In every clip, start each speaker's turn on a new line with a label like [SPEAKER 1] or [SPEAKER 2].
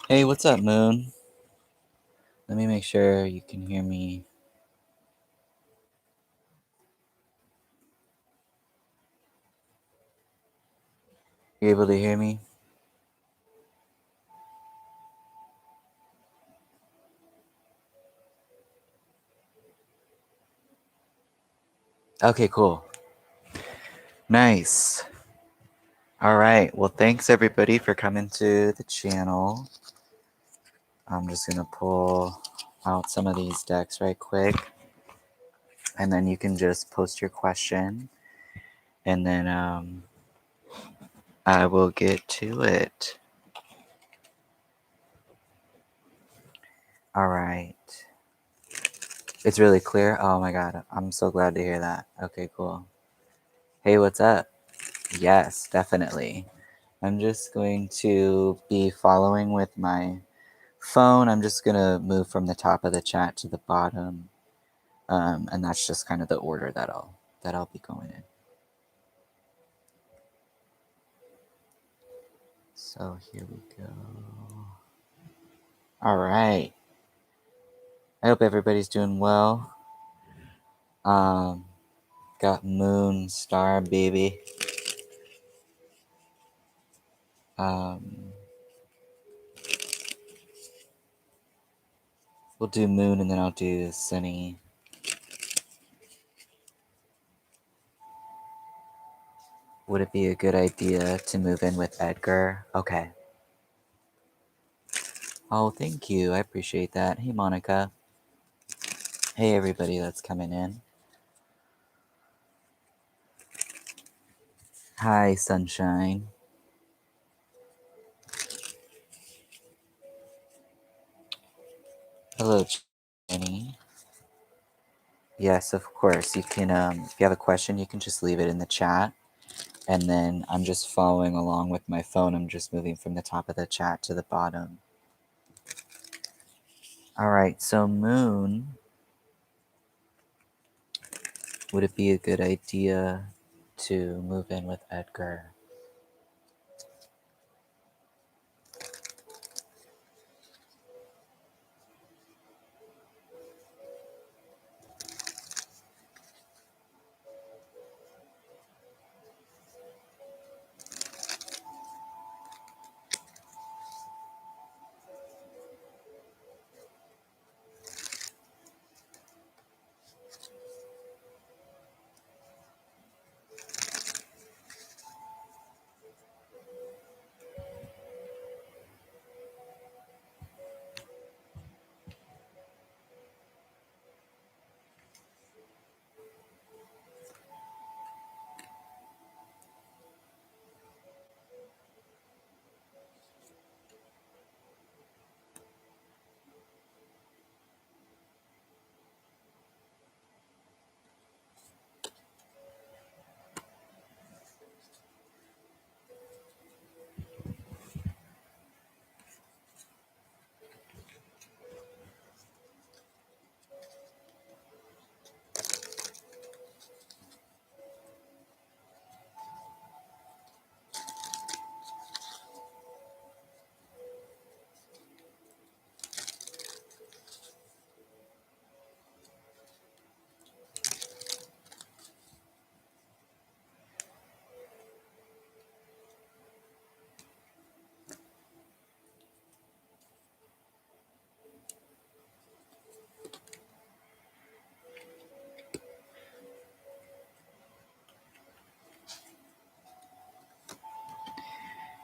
[SPEAKER 1] Hey, what's up, Moon? Let me make sure you can hear me. You able to hear me? Okay, cool. Nice. All right. Well, thanks everybody for coming to the channel. I'm just going to pull out some of these decks right quick. And then you can just post your question. And then I will get to it. All right. It's really clear. Oh my God. I'm so glad to hear that. Okay, cool. Hey, what's up? Yes, definitely. I'm just going to be following with my phone. I'm just going to move from the top of the chat to the bottom. And that's just kind of the order that I'll be going in. So here we go. All right. I hope everybody's doing well. Got Moon Star Baby. We'll do Moon and then I'll do Sunny. Would it be a good idea to move in with Edgar? Okay. Oh, thank you. I appreciate that. Hey, Monica. Hey, everybody that's coming in. Hi, Sunshine. Hello, Jenny. Yes, of course. You can, if you have a question, you can just leave it in the chat. And then I'm just following along with my phone. I'm just moving from the top of the chat to the bottom. All right, so Moon, would it be a good idea to move in with Edgar?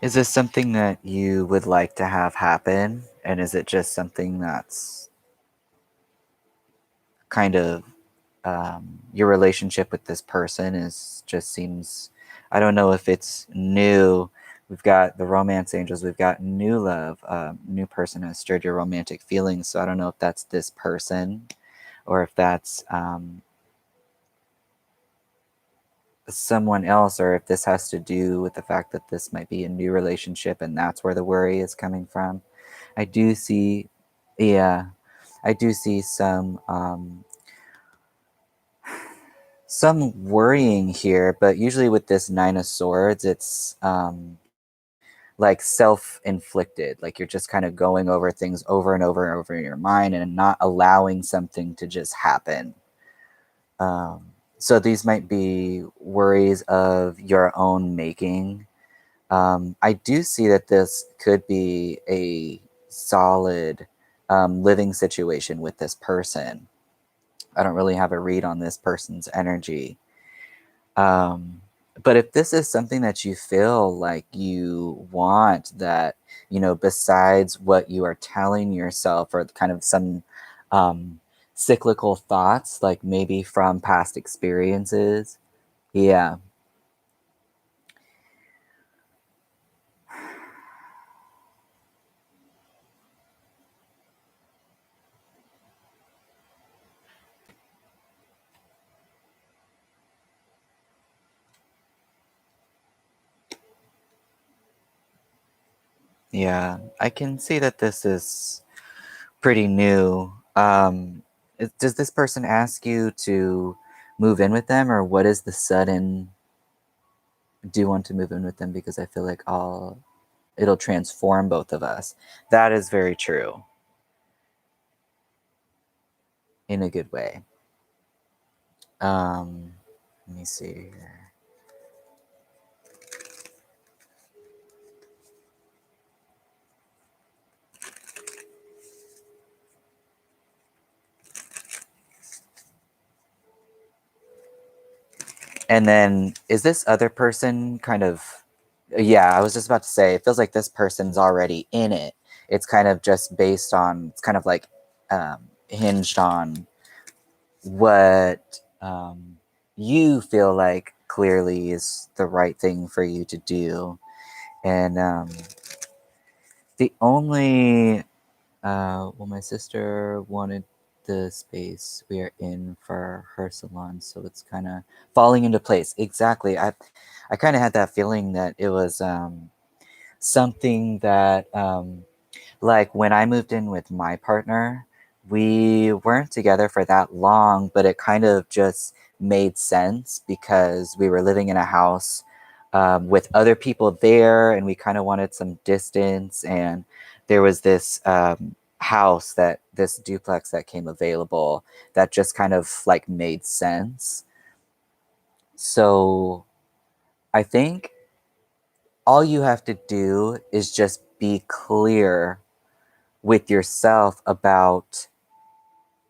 [SPEAKER 1] Is this something that you would like to have happen? And is it just something that's kind of your relationship with this person is just seems, I don't know if it's new. We've got the romance angels, we've got new love, new person has stirred your romantic feelings. So I don't know if that's this person or if that's someone else, or if this has to do with the fact that this might be a new relationship and that's where the worry is coming from. I do see, yeah, I do see some worrying here, but usually with this Nine of Swords, it's like self-inflicted. Like you're just kind of going over things over and over and over in your mind and not allowing something to just happen. So these might be worries of your own making. I do see that this could be a solid living situation with this person. I don't really have a read on this person's energy. Um, but if this is something that you feel like you want, that, besides what you are telling yourself or kind of some um, cyclical thoughts, like maybe from past experiences. Yeah. Yeah. I can see that this is pretty new. Does this person ask you to move in with them, or what is the sudden do you want to move in with them? Because I feel like it'll transform both of us. That is very true in a good way. Um, Let me see here. And then is this other person kind of, yeah, I was just about to say, it feels like this person's already in it. It's kind of just based on, it's kind of like hinged on what you feel like clearly is the right thing for you to do. And the only, well, my sister wanted the space we are in for her salon, so it's kind of falling into place. Exactly. I kind of had that feeling that it was something that like when I moved in with my partner, we weren't together for that long, but it kind of just made sense because we were living in a house with other people there, and we kind of wanted some distance. And there was this house, that this duplex that came available, that just kind of like made sense. So I think all you have to do is just be clear with yourself about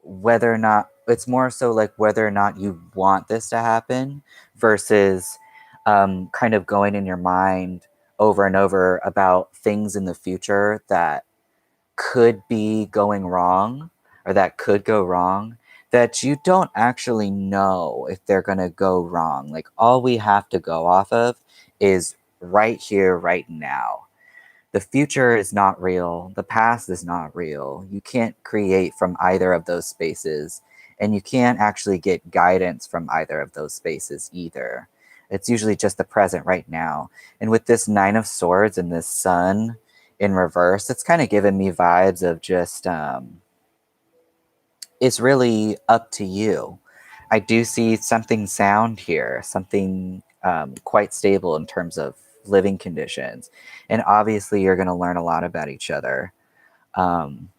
[SPEAKER 1] whether or not, it's more so like whether or not you want this to happen versus kind of going in your mind over and over about things in the future that could be going wrong or that could go wrong, that you don't actually know if they're going to go wrong. Like all we have to go off of is right here, right now. The future is not real. The past is not real. You can't create from either of those spaces, and you can't actually get guidance from either of those spaces either. It's usually just the present right now. And with this Nine of Swords and this Sun in reverse, it's kind of giving me vibes of just, it's really up to you. I do see something sound here, something quite stable in terms of living conditions. And obviously, you're going to learn a lot about each other. Um,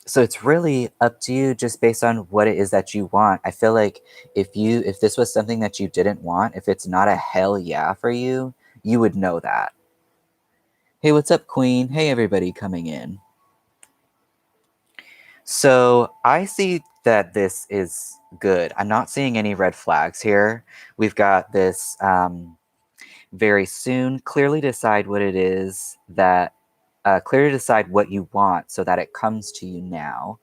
[SPEAKER 1] so it's really up to you, just based on what it is that you want. I feel like if this was something that you didn't want, if it's not a hell yeah for you, you would know that. Hey, what's up, Queen? Hey, everybody coming in. So I see that this is good. I'm not seeing any red flags here. We've got this very soon. Clearly decide what it is that, clearly decide what you want so that it comes to you now.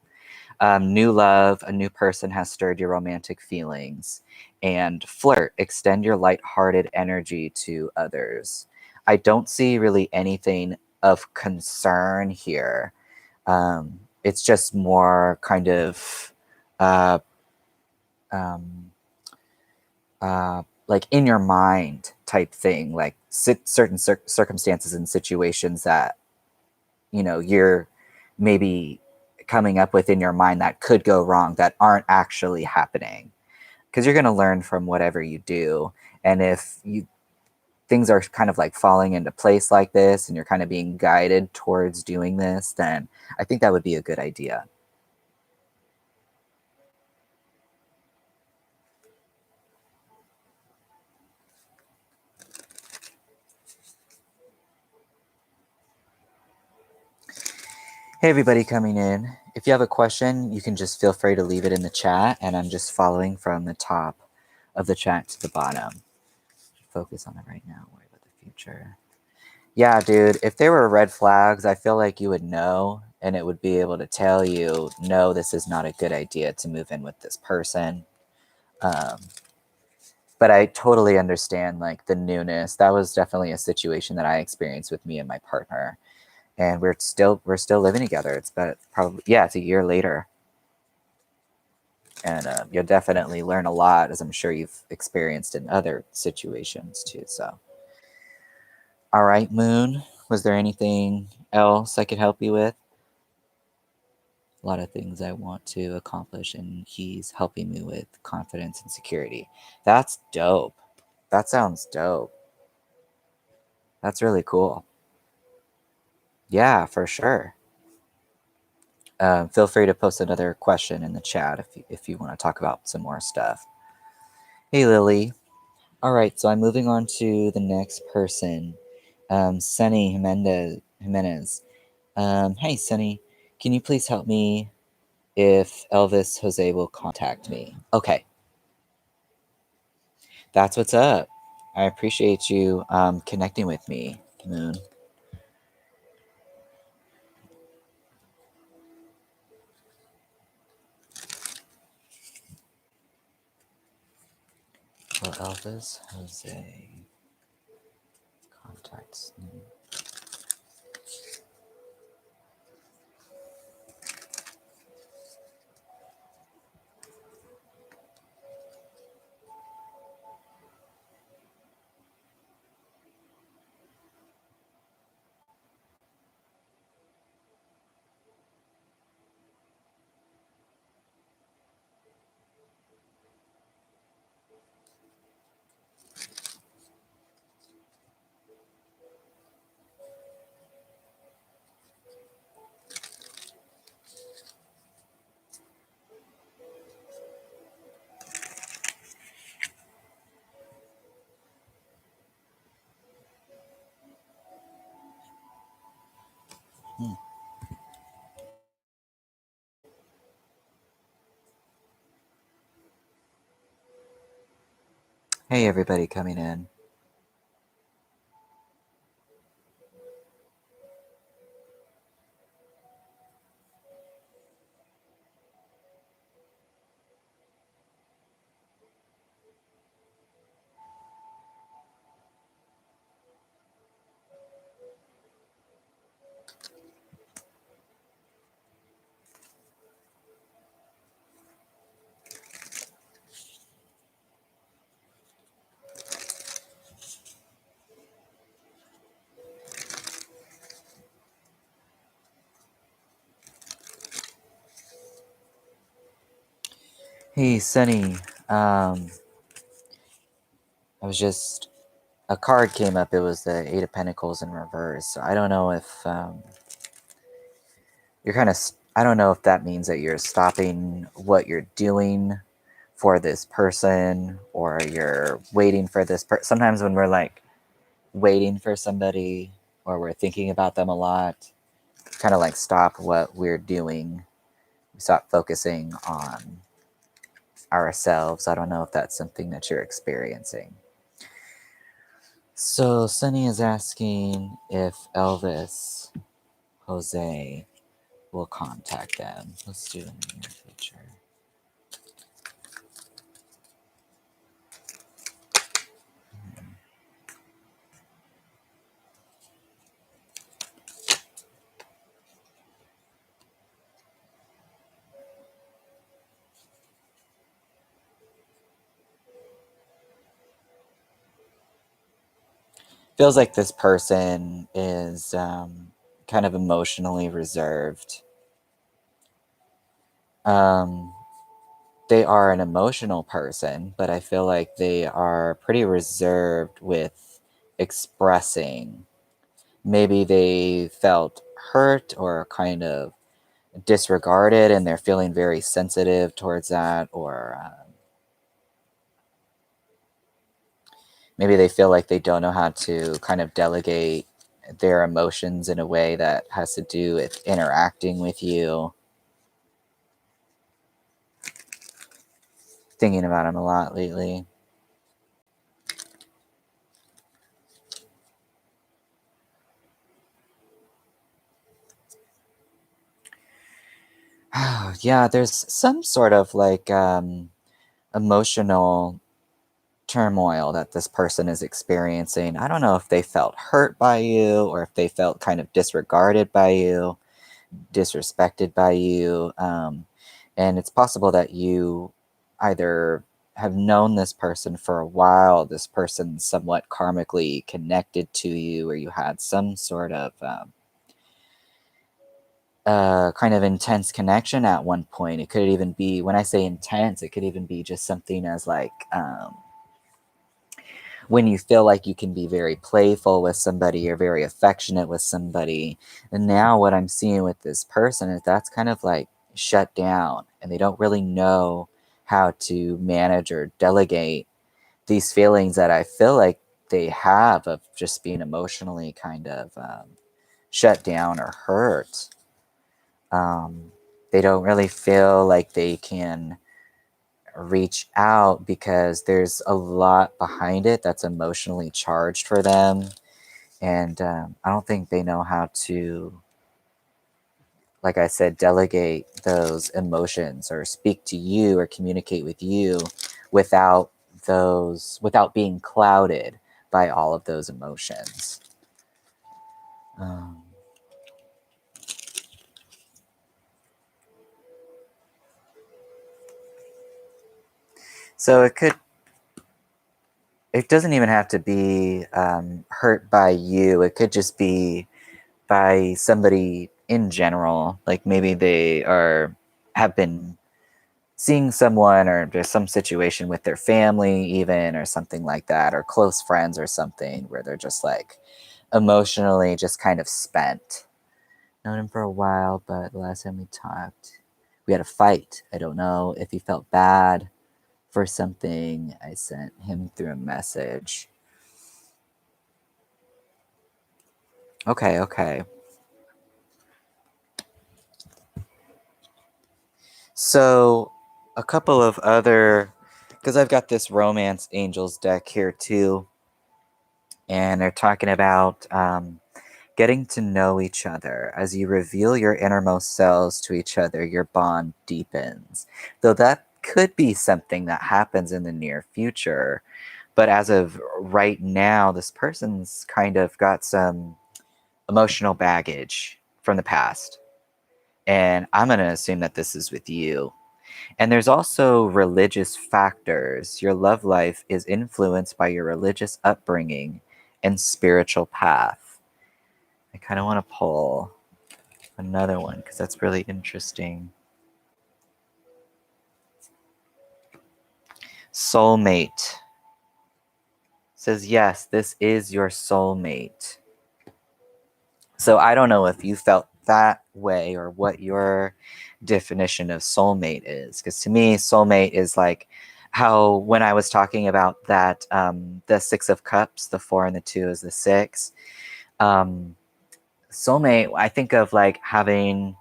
[SPEAKER 1] New love, a new person has stirred your romantic feelings. And flirt, extend your lighthearted energy to others. I don't see really anything of concern here. It's just more kind of uh, um, like in your mind type thing, like certain circumstances and situations that you're maybe coming up with in your mind that could go wrong that aren't actually happening, because you're going to learn from whatever you do. And if you things are kind of like falling into place like this and you're kind of being guided towards doing this, then I think that would be a good idea. Hey, everybody coming in. If you have a question, you can just feel free to leave it in the chat, and I'm just following from the top of the chat to the bottom. Focus on it right now. Worry about the future. Yeah, dude, if there were red flags, I feel like you would know, and it would be able to tell you, no, this is not a good idea to move in with this person. Um, but I totally understand like the newness. That was definitely a situation that I experienced with me and my partner, and we're still living together. It's about probably, yeah, it's a year later, and you'll definitely learn a lot, as I'm sure you've experienced in other situations too. So, all right, Moon, was there anything else I could help you with? A lot of things I want to accomplish, and he's helping me with confidence and security. That's dope. That sounds dope. That's really cool. Yeah, for sure. Feel free to post another question in the chat if you want to talk about some more stuff. Hey, Lily. All right, so I'm moving on to the next person, Sunny Jimenez. Hey, Sunny, can you please help me if Elvis Jose will contact me? Okay, that's what's up. I appreciate you connecting with me, Moon. Will Elvis Jose contacts me? Hmm. Hey, everybody coming in. Hey, Sunny. I was just a card came up. It was the Eight of Pentacles in reverse. So I don't know if you're kind of. I don't know if that means that you're stopping what you're doing for this person, or you're waiting for this person. Sometimes when we're like waiting for somebody, or we're thinking about them a lot, kind of like stop what we're doing. We stop focusing on ourselves. I don't know if that's something that you're experiencing. So Sunny is asking if Elvis Jose will contact them. Let's do it in the near future. Feels like this person is kind of emotionally reserved. They are an emotional person, but I feel like they are pretty reserved with expressing. Maybe they felt hurt or kind of disregarded, and they're feeling very sensitive towards that, or maybe they feel like they don't know how to kind of delegate their emotions in a way that has to do with interacting with you. Thinking about them a lot lately. Yeah, there's some sort of like emotional turmoil that this person is experiencing. I don't know if they felt hurt by you or if they felt kind of disregarded by you, disrespected by you. And it's possible that you either have known this person for a while, this person's somewhat karmically connected to you, or you had some sort of kind of intense connection at one point. It could even be, when I say intense, it could even be just something as like when you feel like you can be very playful with somebody or very affectionate with somebody. And now what I'm seeing with this person is that's kind of like shut down, and they don't really know how to manage or delegate these feelings that I feel like they have of just being emotionally kind of shut down or hurt. They don't really feel like they can reach out because there's a lot behind it that's emotionally charged for them. And I don't think they know how to, like I said, delegate those emotions or speak to you or communicate with you without without being clouded by all of those emotions. Um, so it doesn't even have to be hurt by you. It could just be by somebody in general. Like maybe they have been seeing someone, or there's some situation with their family even, or something like that, or close friends or something, where they're just like emotionally just kind of spent. Known him for a while, but the last time we talked, we had a fight. I don't know if he felt bad for something. I sent him through a message. Okay. So, a couple of other, because I've got this Romance Angels deck here too, and they're talking about getting to know each other. As you reveal your innermost selves to each other, your bond deepens. Though that could be something that happens in the near future. But as of right now, this person's kind of got some emotional baggage from the past. And I'm going to assume that this is with you. And there's also religious factors. Your love life is influenced by your religious upbringing and spiritual path. I kind of want to pull another one because that's really interesting. Soulmate says, yes, this is your soulmate. So I don't know if you felt that way or what your definition of soulmate is. Because to me, soulmate is like how when I was talking about that, the Six of Cups, the 4 and the 2 is the 6. Soulmate, I think of like having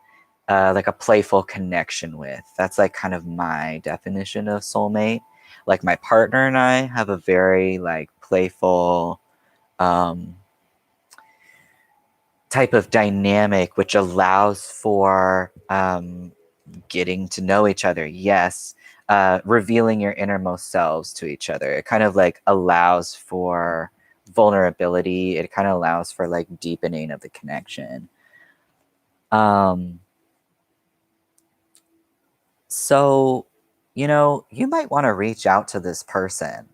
[SPEAKER 1] like a playful connection with. That's like kind of my definition of soulmate. Like my partner and I have a very like playful, um, type of dynamic which allows for getting to know each other. Yes. Revealing your innermost selves to each other. It kind of like allows for vulnerability. It kind of allows for like deepening of the connection. So, you might want to reach out to this person.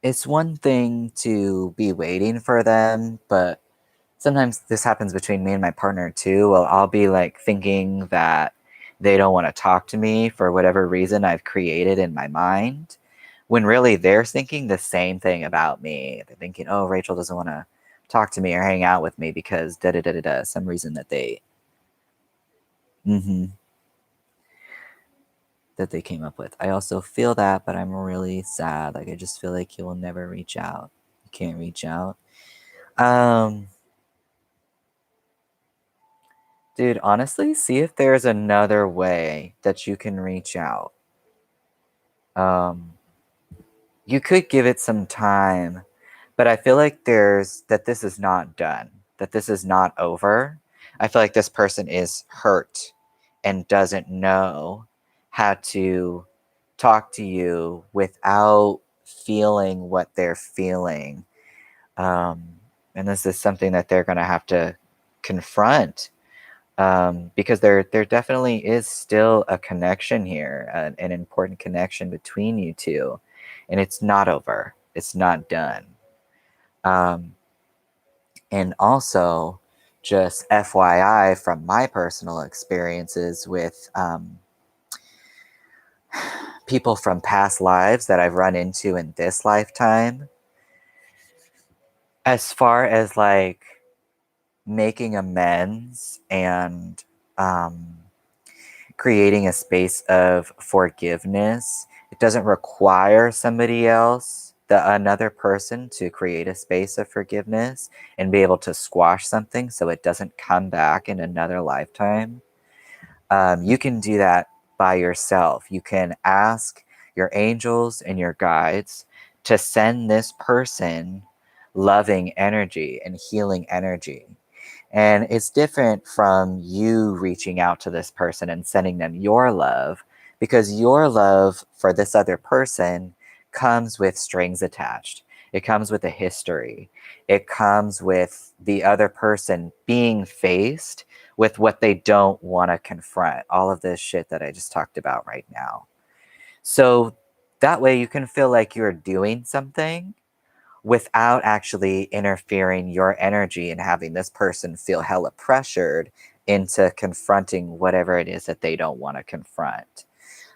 [SPEAKER 1] It's one thing to be waiting for them, but sometimes this happens between me and my partner too. Well, I'll be like thinking that they don't want to talk to me for whatever reason I've created in my mind, when really they're thinking the same thing about me. They're thinking, oh, Rachel doesn't want to talk to me or hang out with me because da da da da da, some reason that mm-hmm, that they came up with. I also feel that, but I'm really sad. Like I just feel like he will never reach out. He can't reach out. Dude, honestly, see if there's another way that you can reach out. You could give it some time, but I feel like this is not done, that this is not over. I feel like this person is hurt and doesn't know how to talk to you without feeling what they're feeling. And this is something that they're going to have to confront, because there definitely is still a connection here, an important connection between you two, and it's not over. It's not done. Um, and also, just FYI, from my personal experiences with people from past lives that I've run into in this lifetime, as far as like making amends and creating a space of forgiveness. It doesn't require somebody else, another person, to create a space of forgiveness and be able to squash something so it doesn't come back in another lifetime. You can do that by yourself. You can ask your angels and your guides to send this person loving energy and healing energy. And it's different from you reaching out to this person and sending them your love, because your love for this other person comes with strings attached. It comes with a history. It comes with the other person being faced with what they don't want to confront. All of this shit that I just talked about right now. So that way you can feel like you're doing something without actually interfering your energy and having this person feel hella pressured into confronting whatever it is that they don't want to confront.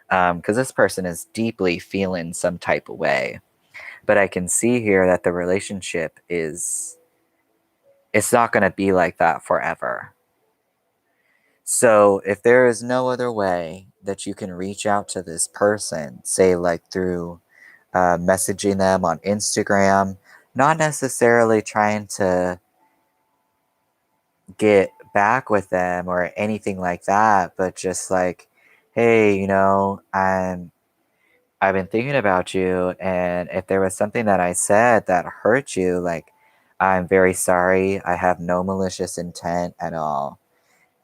[SPEAKER 1] Because this person is deeply feeling some type of way. But I can see here that the relationship it's not going to be like that forever. So if there is no other way that you can reach out to this person, say like through messaging them on Instagram, not necessarily trying to get back with them or anything like that, but just like, hey, I've been thinking about you, and if there was something that I said that hurt you, like, I'm very sorry. I have no malicious intent at all.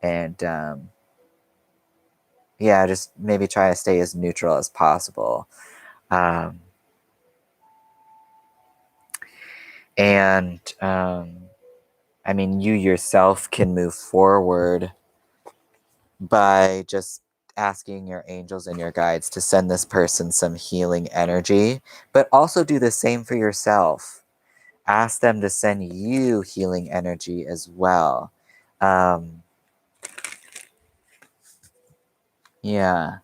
[SPEAKER 1] And yeah, just maybe try to stay as neutral as possible. Um, and I mean, you yourself can move forward by just asking your angels and your guides to send this person some healing energy, but also do the same for yourself. Ask them to send you healing energy as well. Um, yeah.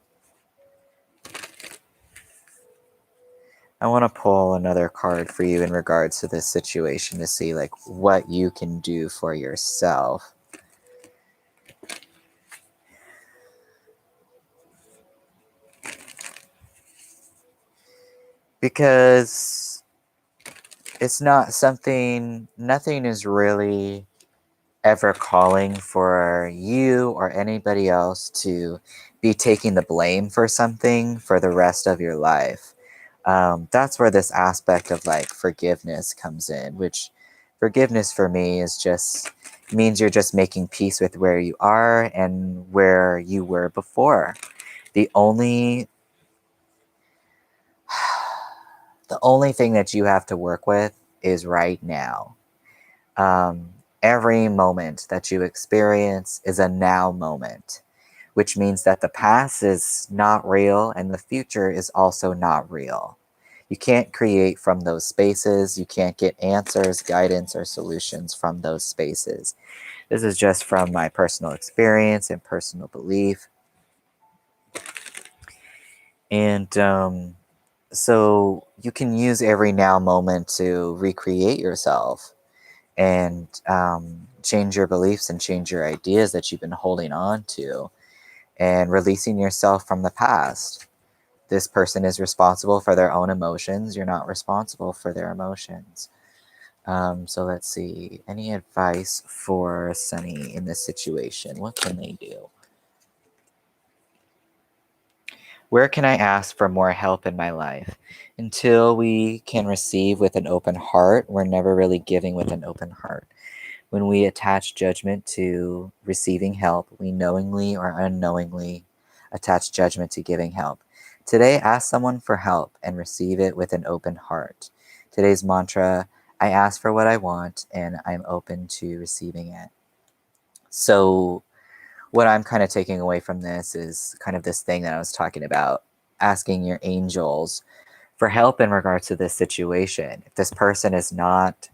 [SPEAKER 1] I want to pull another card for you in regards to this situation to see like what you can do for yourself. Because it's not something, nothing is really ever calling for you or anybody else to be taking the blame for something for the rest of your life. That's where this aspect of like forgiveness comes in, which Forgiveness for me is just means you're just making peace with where you are and where you were before. The only the only thing that you have to work with is right now. Every moment that you experience is a now moment, which means that the past is not real and the future is also not real. You can't create from those spaces. You can't get answers, guidance, or solutions from those spaces. This is just from my personal experience and personal belief. And so you can use every now moment to recreate yourself and change your beliefs and change your ideas that you've been holding on to and releasing yourself from the past. This person is responsible for their own emotions. You're not responsible for their emotions. So let's see. Any advice for Sunny in this situation? What can they do? Where can I ask for more help in my life? Until we can receive with an open heart, we're never really giving with an open heart. When we attach judgment to receiving help, we knowingly or unknowingly attach judgment to giving help. Today, ask someone for help and receive it with an open heart. Today's mantra, I ask for what I want and I'm open to receiving it. So, what I'm kind of taking away from this is kind of this thing that I was talking about, asking your angels for help in regards to this situation. If this person is not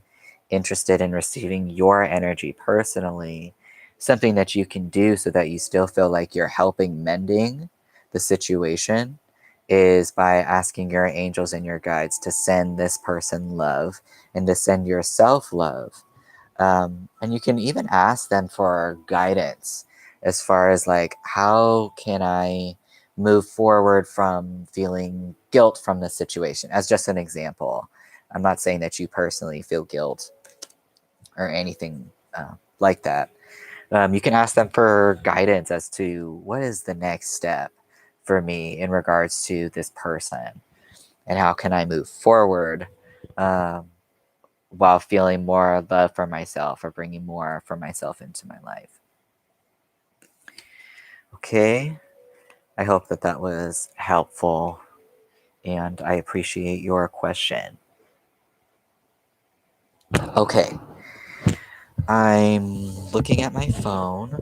[SPEAKER 1] interested in receiving your energy personally, something that you can do so that you still feel like you're helping mending the situation is by asking your angels and your guides to send this person love and to send yourself love. And you can even ask them for guidance as far as like, how can I move forward from feeling guilt from the situation? As just an example, I'm not saying that you personally feel guilt or anything like that. You can ask them for guidance as to what is the next step for me in regards to this person and how can I move forward um, while feeling more love for myself or bringing more for myself into my life. Okay, I hope that that was helpful and I appreciate your question. Okay, I'm looking at my phone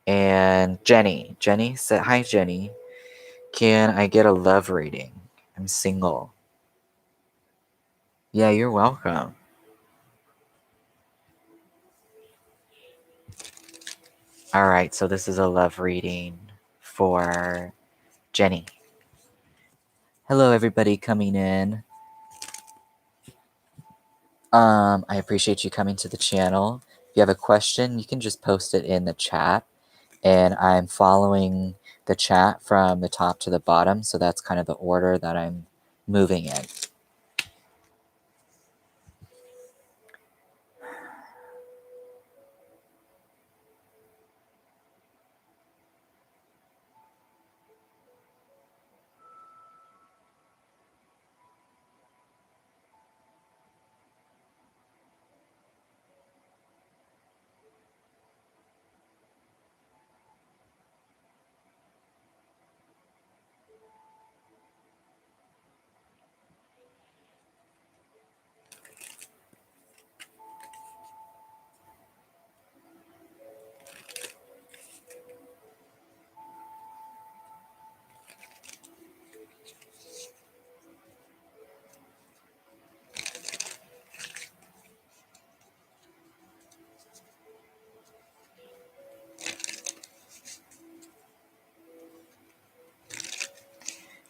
[SPEAKER 1] and Jenny said, hi Jenny, can I get a love reading? I'm single. Yeah, you're welcome. All right, so this is a love reading for Jenny. Hello, everybody coming in. I appreciate you coming to the channel. If you have a question, you can just post it in the chat. And I'm following the chat from the top to the bottom, so that's kind of the order that I'm moving in.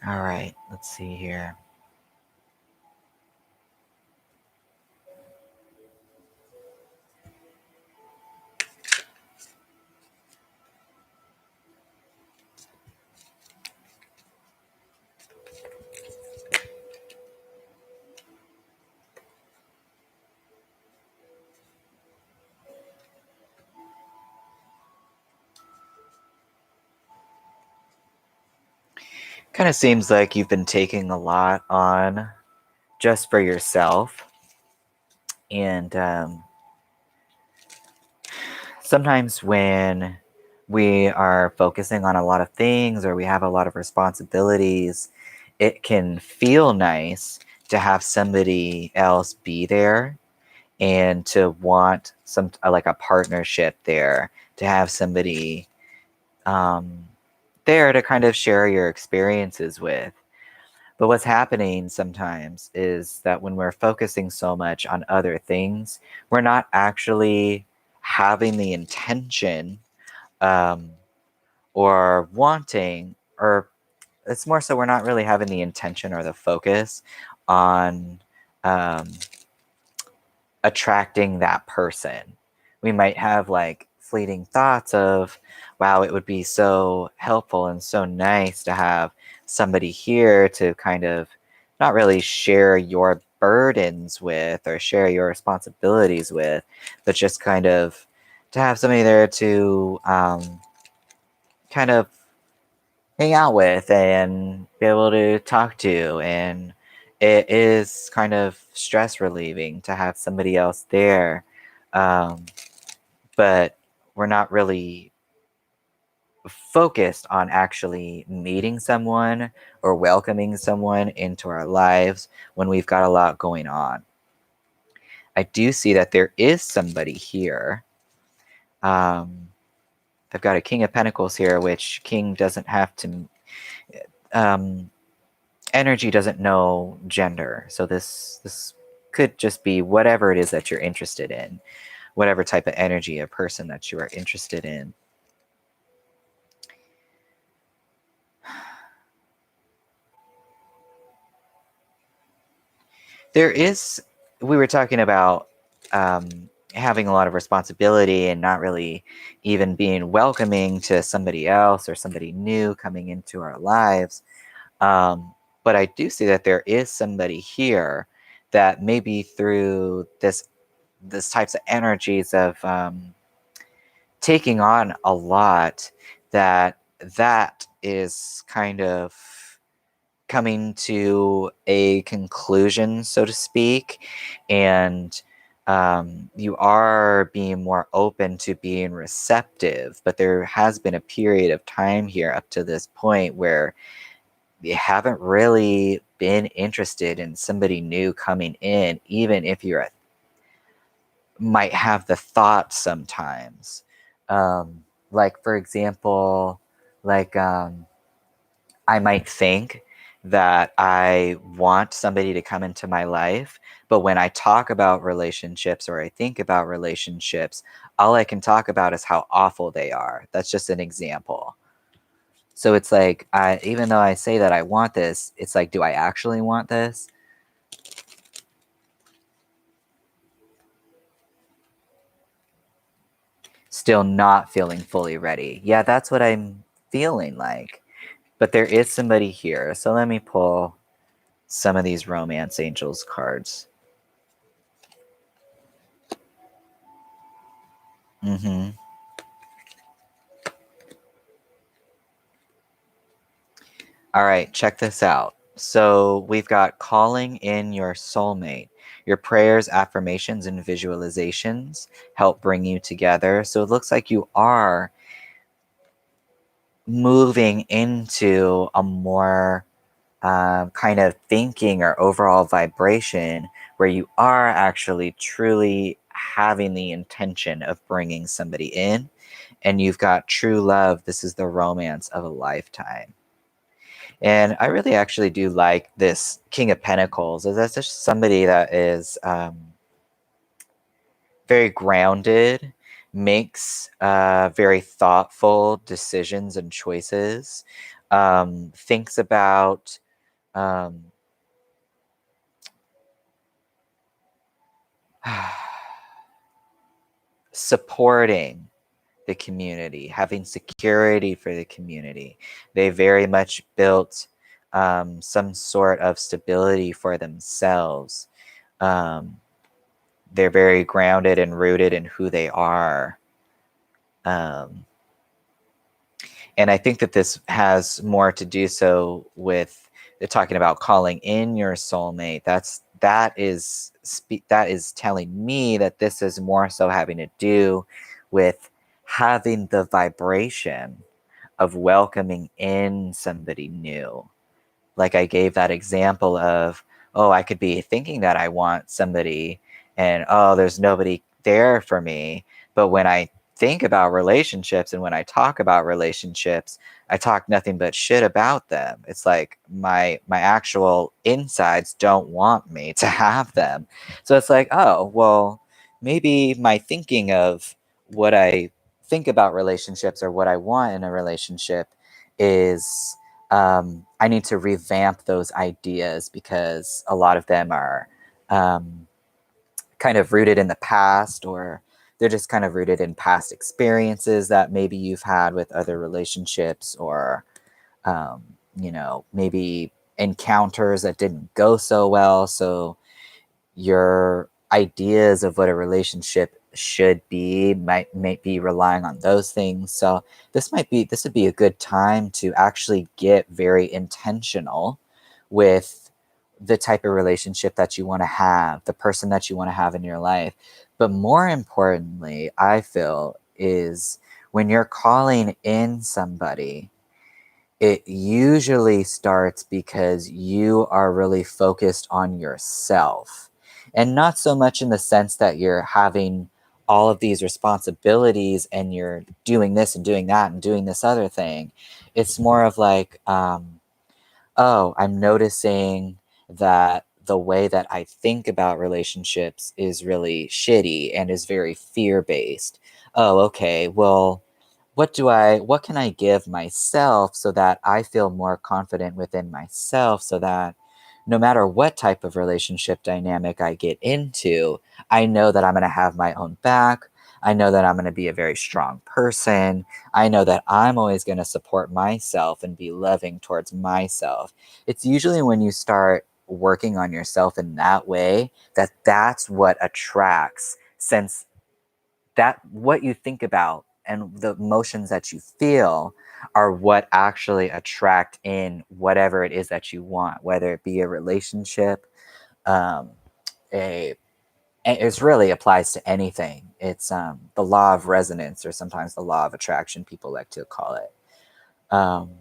[SPEAKER 1] All right, let's see here. Kind of seems like you've been taking a lot on just for yourself. And sometimes when we are focusing on a lot of things or we have a lot of responsibilities, it can feel nice to have somebody else be there and to want some like a partnership there, to have somebody there to kind of share your experiences with. But what's happening sometimes is that when we're focusing so much on other things, we're not actually having the intention um, or wanting, or it's more so we're not really having the intention or the focus on um, attracting that person. We might have like fleeting thoughts of, wow, it would be so helpful and so nice to have somebody here to kind of not really share your burdens with or share your responsibilities with, but just kind of to have somebody there to kind of hang out with and be able to talk to. And it is kind of stress relieving to have somebody else there. Um, but we're not really focused on actually meeting someone or welcoming someone into our lives when we've got a lot going on. I do see that there is somebody here. I've got a King of Pentacles here, which King doesn't have to. Um, Energy doesn't know gender, so this could just be whatever it is that you're interested in, whatever type of energy or person that you are interested in. There is, we were talking about having a lot of responsibility and not really even being welcoming to somebody else or somebody new coming into our lives. But I do see that there is somebody here that maybe through this types of energies of taking on a lot, that is kind of coming to a conclusion, so to speak, and you are being more open to being receptive. But there has been a period of time here up to this point where you haven't really been interested in somebody new coming in, even if you're might have the thought sometimes. Like for example, like I might think that I want somebody to come into my life, but when I talk about relationships or I think about relationships, all I can talk about is how awful they are. That's just an example. So it's like, even though I say that I want this, it's like, do I actually want this? Still not feeling fully ready. Yeah, that's what I'm feeling like. But there is somebody here. So let me pull some of these Romance Angels cards. Mm-hmm. All right, check this out. So we've got calling in your soulmate. Your prayers, affirmations, and visualizations help bring you together. So it looks like you are moving into a more kind of thinking or overall vibration where you are actually truly having the intention of bringing somebody in, and you've got true love. This is the romance of a lifetime. And I really actually do like this King of Pentacles. That's just somebody that is very grounded, makes very thoughtful decisions and choices, thinks about um, supporting the community, having security for the community. They very much built some sort of stability for themselves. Um, they're very grounded and rooted in who they are. Um, and I think that this has more to do so with talking about calling in your soulmate. that is telling me that this is more so having to do with having the vibration of welcoming in somebody new. Like I gave that example of, oh, I could be thinking that I want somebody and, oh, there's nobody there for me. But when I think about relationships and when I talk about relationships, I talk nothing but shit about them. It's like my actual insides don't want me to have them. So it's like, oh, well, maybe my thinking of what I think about relationships or what I want in a relationship is, I need to revamp those ideas because a lot of them are um, kind of rooted in the past, or they're just kind of rooted in past experiences that maybe you've had with other relationships, or um, maybe encounters that didn't go so well. So your ideas of what a relationship should be might be relying on those things. So this would be a good time to actually get very intentional with the type of relationship that you want to have, the person that you want to have in your life. But more importantly, I feel, is when you're calling in somebody, it usually starts because you are really focused on yourself. And not so much in the sense that you're having all of these responsibilities and you're doing this and doing that and doing this other thing. It's more of like, oh, I'm noticing that the way that I think about relationships is really shitty and is very fear based. Oh, okay. Well, what can I give myself so that I feel more confident within myself, so that no matter what type of relationship dynamic I get into, I know that I'm going to have my own back. I know that I'm going to be a very strong person. I know that I'm always going to support myself and be loving towards myself. It's usually when you start working on yourself in that way that that's what attracts, since that what you think about and the emotions that you feel are what actually attract in whatever it is that you want, whether it be a relationship, um, a it really applies to anything. It's the law of resonance, or sometimes the law of attraction, people like to call it. um,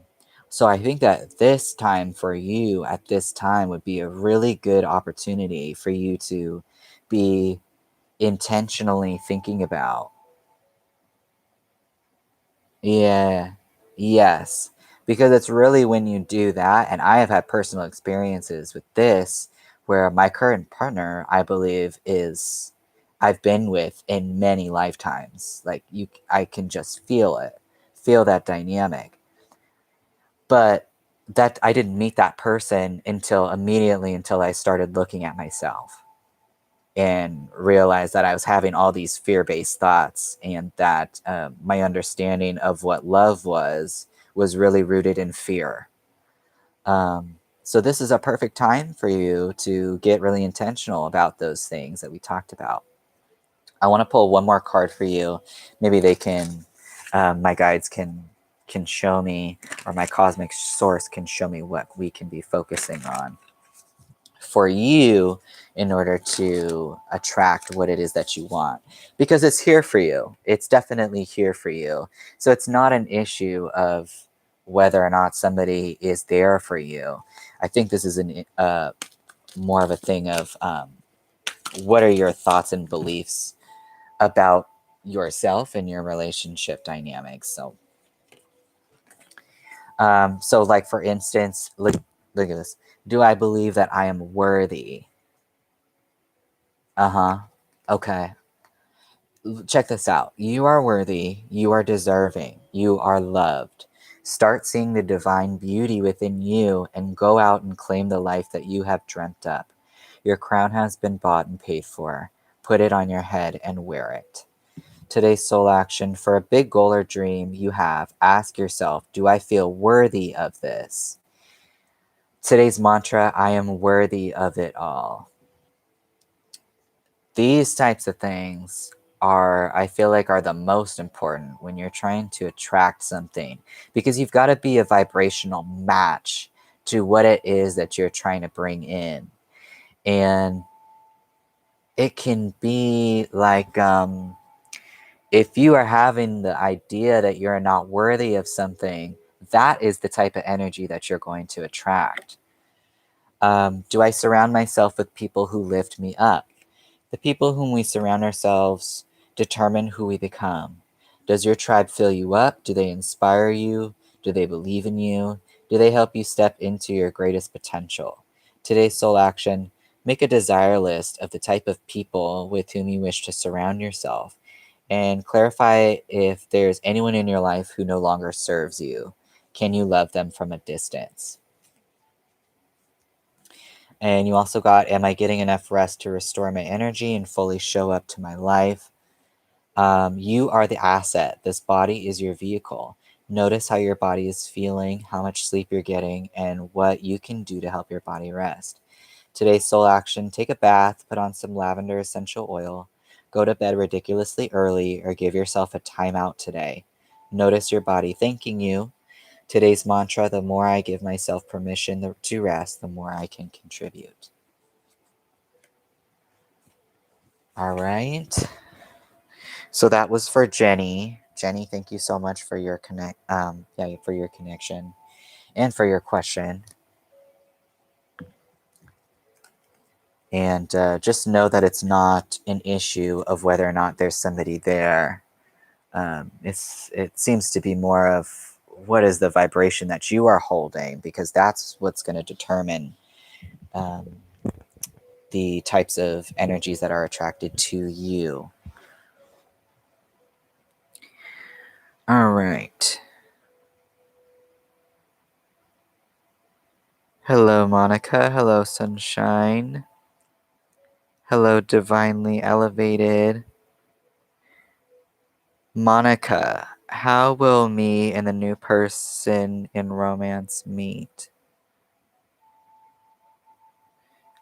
[SPEAKER 1] so I think that this time for you at this time would be a really good opportunity for you to be intentionally thinking about. Yeah. Yes. Because it's really when you do that, and I have had personal experiences with this, where my current partner, I believe, is I've been with in many lifetimes. Like I can just feel it, feel that dynamic. But that I didn't meet that person until immediately until I started looking at myself and realized that I was having all these fear-based thoughts, and that my understanding of what love was really rooted in fear. So this is a perfect time for you to get really intentional about those things that we talked about. I want to pull one more card for you. Maybe they can, my guides can show me, or my cosmic source can show me what we can be focusing on for you in order to attract what it is that you want, because it's here for you. It's definitely here for you. So it's not an issue of whether or not somebody is there for you. I think this is more of a thing of, what are your thoughts and beliefs about yourself and your relationship dynamics. So like for instance, look at this. Do I believe that I am worthy? Uh-huh. Okay. Check this out. You are worthy. You are deserving. You are loved. Start seeing the divine beauty within you and go out and claim the life that you have dreamt up. Your crown has been bought and paid for. Put it on your head and wear it. Today's soul action: for a big goal or dream you have, ask yourself, do I feel worthy of this? Today's mantra: I am worthy of it all. These types of things I feel like, are the most important when you're trying to attract something, because you've got to be a vibrational match to what it is that you're trying to bring in. And it can be like, if you are having the idea that you're not worthy of something, that is the type of energy that you're going to attract. Do I surround myself with people who lift me up? The people whom we surround ourselves determine who we become. Does your tribe fill you up? Do they inspire you? Do they believe in you? Do they help you step into your greatest potential? Today's soul action: make a desire list of the type of people with whom you wish to surround yourself, and clarify if there's anyone in your life who no longer serves you. Can you love them from a distance? And you also got, am I getting enough rest to restore my energy and fully show up to my life? You are the asset. This body is your vehicle. Notice how your body is feeling, how much sleep you're getting, and what you can do to help your body rest. Today's soul action: take a bath, put on some lavender essential oil, go to bed ridiculously early, or give yourself a timeout today. Notice your body thanking you. Today's mantra: the more I give myself permission to rest, the more I can contribute. All right. So that was for Jenny. Jenny, thank you so much for your for your connection and for your question. And just know that it's not an issue of whether or not there's somebody there. It seems to be more of what is the vibration that you are holding, because that's what's going to determine um, the types of energies that are attracted to you. All right. Hello, Monica. Hello, Sunshine. Hello, Divinely Elevated. Monica, how will me and the new person in romance meet?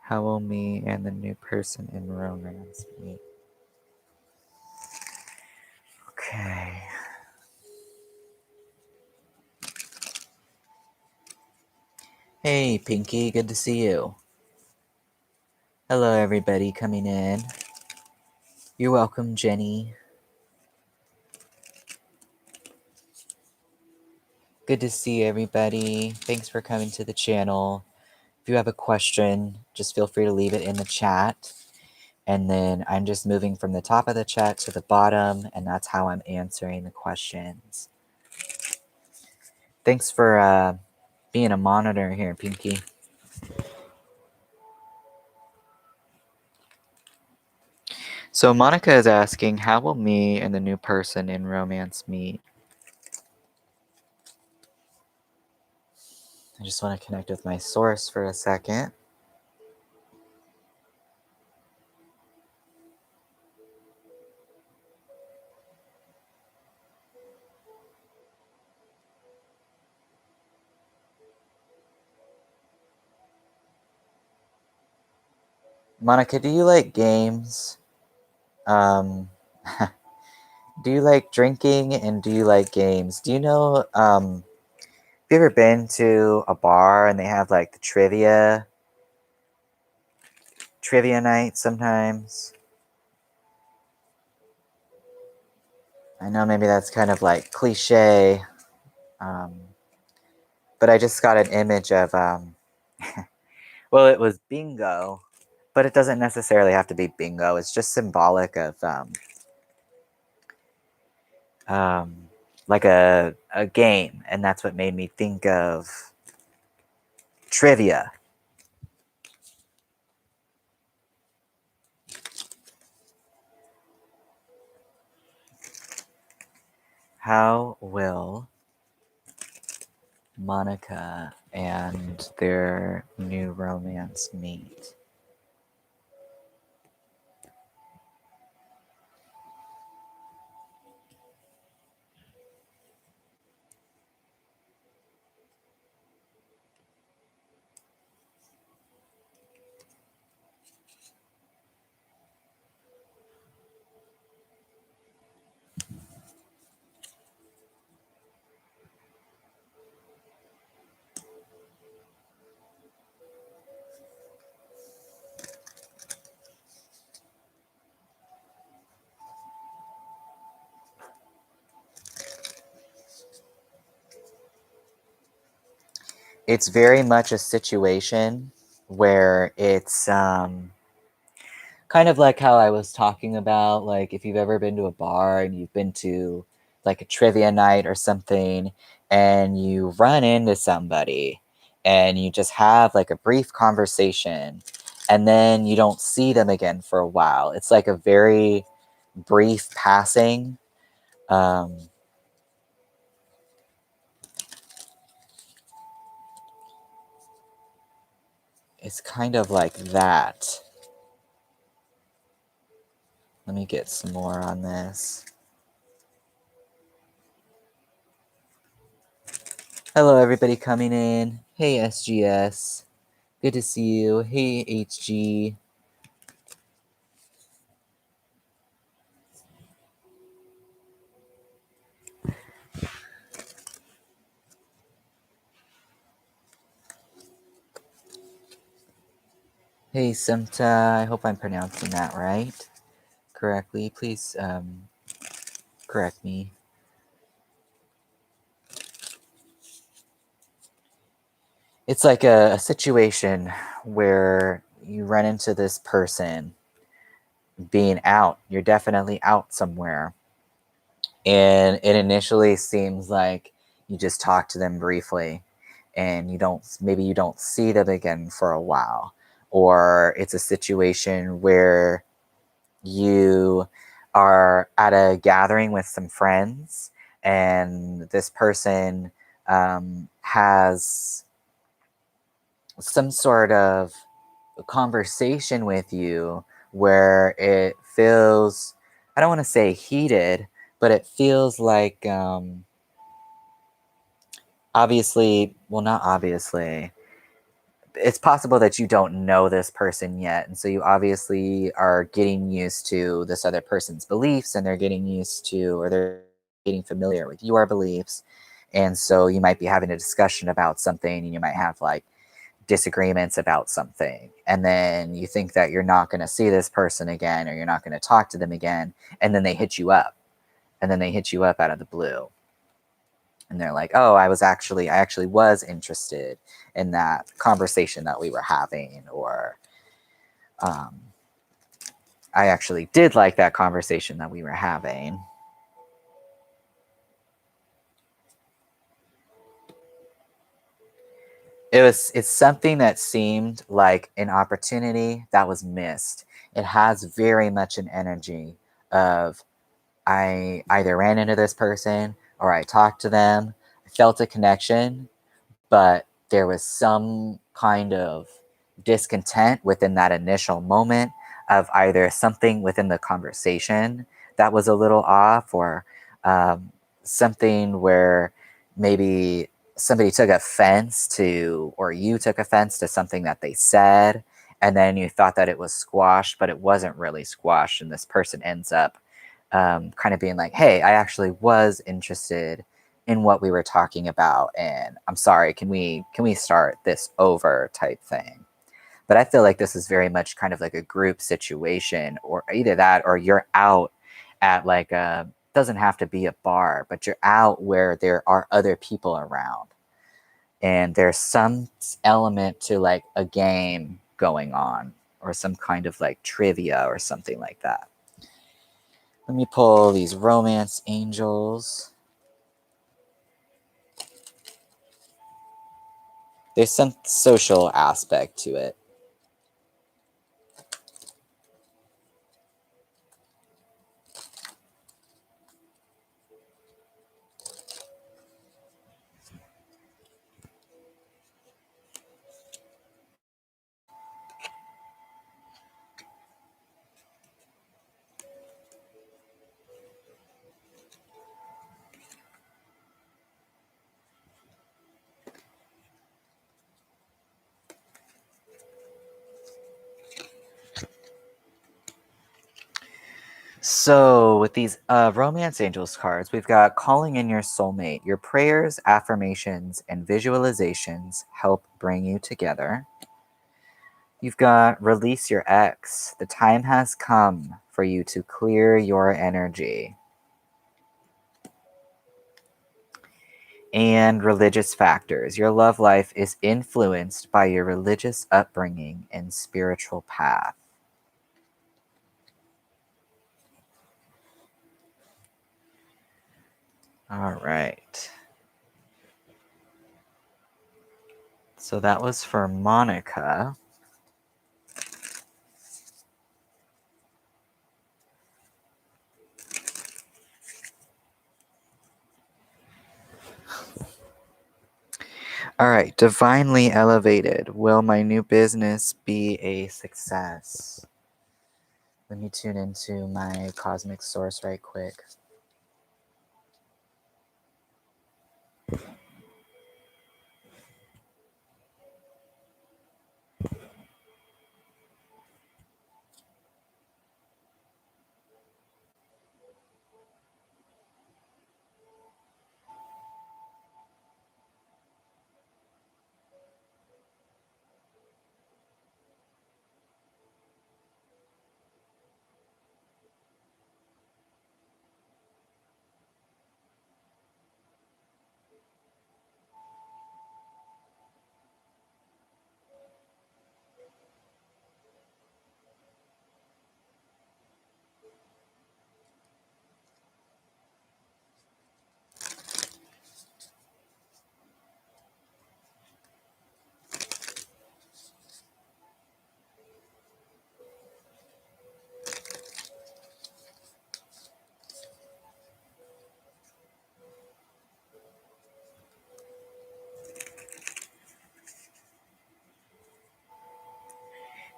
[SPEAKER 1] How will me and the new person in romance meet? Okay. Hey, Pinky, good to see you. Hello, everybody coming in. You're welcome, Jenny. Good to see everybody. Thanks for coming to the channel. If you have a question, just feel free to leave it in the chat. And then I'm just moving from the top of the chat to the bottom, and that's how I'm answering the questions. Thanks for being a monitor here, Pinky. So Monica is asking, how will me and the new person in romance meet? I just want to connect with my source for a second. Monica, do you like games? Do you like drinking, and do you like games? Do you know, have you ever been to a bar and they have like the trivia night sometimes? I know maybe that's kind of like cliche, but I just got an image of, well, it was bingo, but it doesn't necessarily have to be bingo. It's just symbolic of like a game, and that's what made me think of trivia. How will Monica and their new romance meet? it's very much a situation where it's kind of like how I was talking about, like if you've ever been to a bar and you've been to like a trivia night or something, and you run into somebody and you just have like a brief conversation and then you don't see them again for a while. It's like a very brief passing. Um, it's kind of like that. Let me get some more on this. Hello, everybody coming in. Hey, SGS. Good to see you. Hey, HG. Hey, Simta. I hope I'm pronouncing that right, correctly. Please correct me. It's like a situation where you run into this person being out. You're definitely out somewhere. And it initially seems like you just talk to them briefly and maybe you don't see them again for a while. Or it's a situation where you are at a gathering with some friends and this person has some sort of conversation with you where it feels, I don't want to say heated, but it feels like obviously, well, not obviously, it's possible that you don't know this person yet, and so you obviously are getting used to this other person's beliefs, and they're getting used to, or they're getting familiar with your beliefs. And so you might be having a discussion about something, and you might have like disagreements about something, and then you think that you're not going to see this person again, or you're not going to talk to them again, and then they hit you up, and then they hit you up out of the blue, and they're like, oh, I actually was interested in that conversation that we were having, or um, I actually did like that conversation that we were having. It's something that seemed like an opportunity that was missed. It has very much an energy of, I either ran into this person or I talked to them, I felt a connection, but there was some kind of discontent within that initial moment of either something within the conversation that was a little off, or something where maybe somebody took offense to, or you took offense to something that they said, and then you thought that it was squashed, but it wasn't really squashed, and this person ends up kind of being like, hey, I actually was interested in what we were talking about, and I'm sorry, can we start this over type thing. But I feel like this is very much kind of like a group situation, or either that or you're out at like a, doesn't have to be a bar, but you're out where there are other people around, and there's some element to like a game going on, or some kind of like trivia or something like that. Let me pull these romance angels. There's some social aspect to it. So, with these romance angels cards, we've got calling in your soulmate. Your prayers, affirmations, and visualizations help bring you together. You've got release your ex. The time has come for you to clear your energy. and religious factors. Your love life is influenced by your religious upbringing and spiritual path. All right. So that was for Monica. All right, divinely elevated. Will my new business be a success? Let me tune into my cosmic source right quick.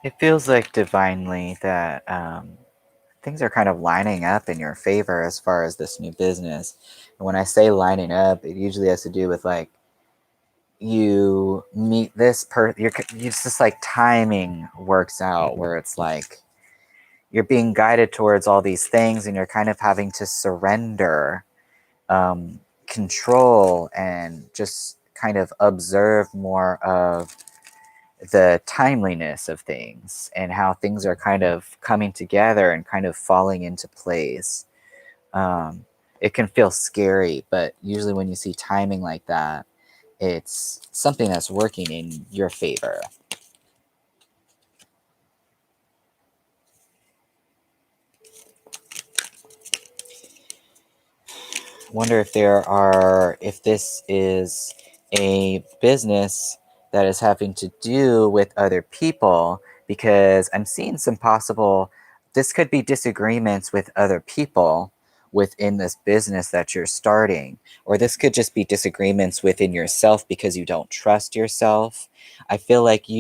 [SPEAKER 1] It feels like divinely that things are kind of lining up in your favor as far as this new business. And when I say lining up, it usually has to do with like you meet this person. It's just like timing works out where it's like you're being guided towards all these things and you're kind of having to surrender control and just kind of observe more of the timeliness of things and how things are kind of coming together and kind of falling into place. It can feel scary, but usually when you see timing like that, it's something that's working in your favor. Wonder if this is a business that is having to do with other people, because I'm seeing some possible, this could be disagreements with other people within this business that you're starting, or this could just be disagreements within yourself because you don't trust yourself. I feel like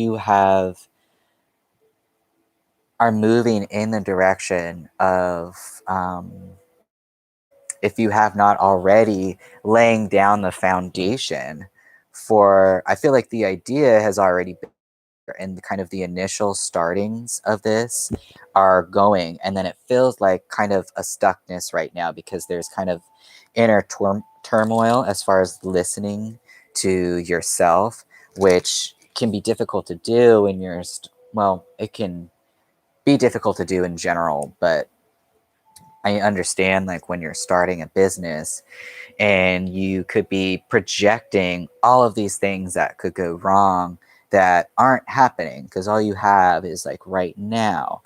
[SPEAKER 1] are moving in the direction of, if you have not already, laying down the foundation for, I feel like the idea has already been, and kind of the initial startings of this are going, and then it feels like kind of a stuckness right now because there's kind of inner turmoil as far as listening to yourself, which can be difficult to do when you're well, it can be difficult to do in general, but I understand like when you're starting a business and you could be projecting all of these things that could go wrong that aren't happening because all you have is like right now.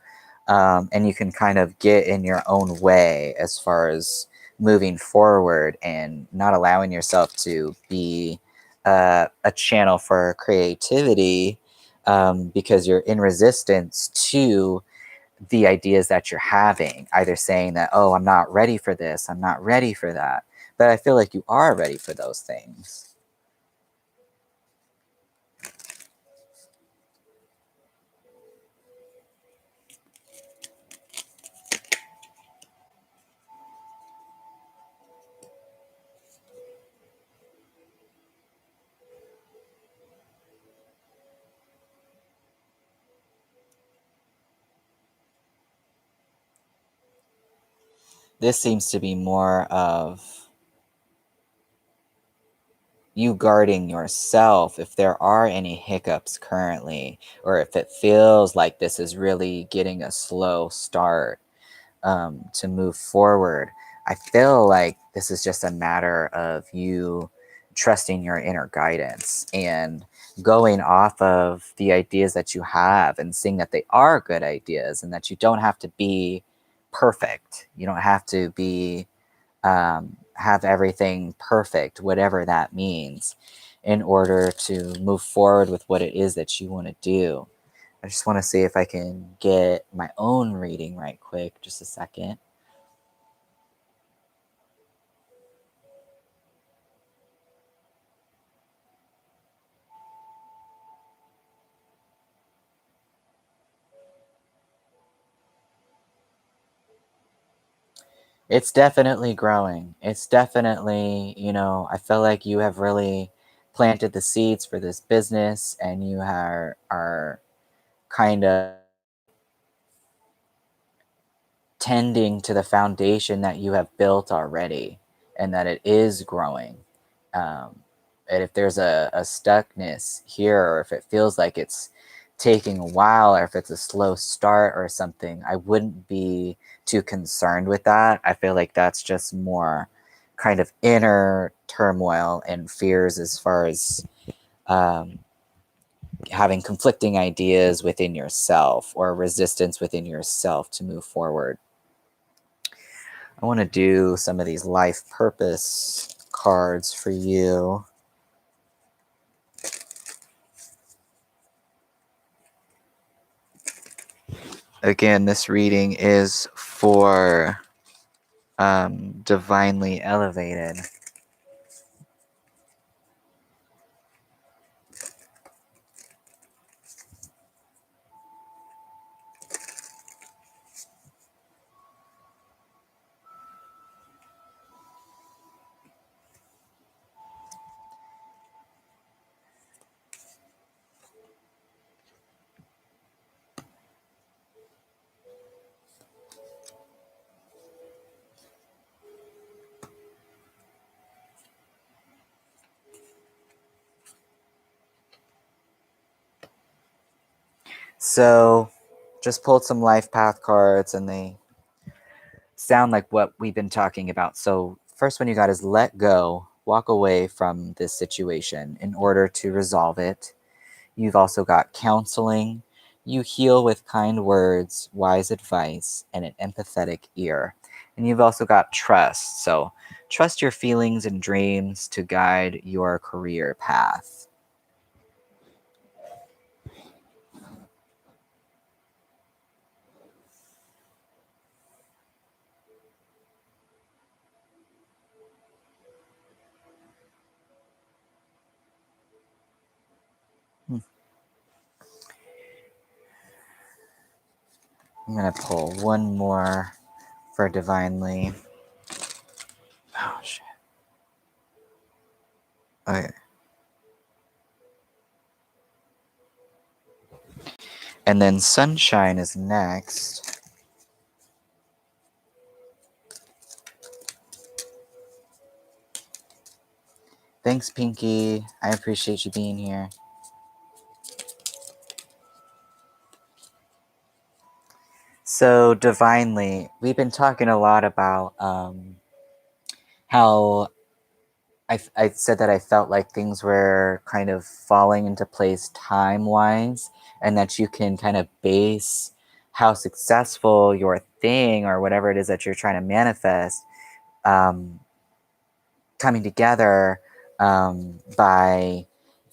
[SPEAKER 1] And you can kind of get in your own way as far as moving forward and not allowing yourself to be a channel for creativity, because you're in resistance to the ideas that you're having, either saying that, oh, I'm not ready for this, I'm not ready for that. But I feel like you are ready for those things. This seems to be more of you guarding yourself if there are any hiccups currently, or if it feels like this is really getting a slow start to move forward. I feel like this is just a matter of you trusting your inner guidance and going off of the ideas that you have and seeing that they are good ideas and that you don't have to be perfect. You don't have to be have everything perfect, whatever that means, in order to move forward with what it is that you want to do. I just want to see if I can get my own reading right quick. Just a second. It's definitely growing. It's definitely, I feel like you have really planted the seeds for this business and you are kind of tending to the foundation that you have built already and that it is growing. Um, and if there's a stuckness here, or if it feels like it's taking a while, or if it's a slow start or something, I wouldn't be too concerned with that. I feel like that's just more kind of inner turmoil and fears as far as um, having conflicting ideas within yourself or resistance within yourself to move forward. I want to do some of these life purpose cards for you. Again, this reading is for Divinely Elevated. So, just pulled some life path cards and they sound like what we've been talking about. So, first one you got is let go, walk away from this situation in order to resolve it. You've also got counseling. You heal with kind words, wise advice, and an empathetic ear. And you've also got trust. So, trust your feelings and dreams to guide your career path. Hmm. I'm going to pull one more for Divinely. Oh, shit. Okay. And then Sunshine is next. Thanks, Pinky. I appreciate you being here. So, Divinely, we've been talking a lot about how I said that I felt like things were kind of falling into place time-wise, and that you can kind of base how successful your thing or whatever it is that you're trying to manifest um, coming together by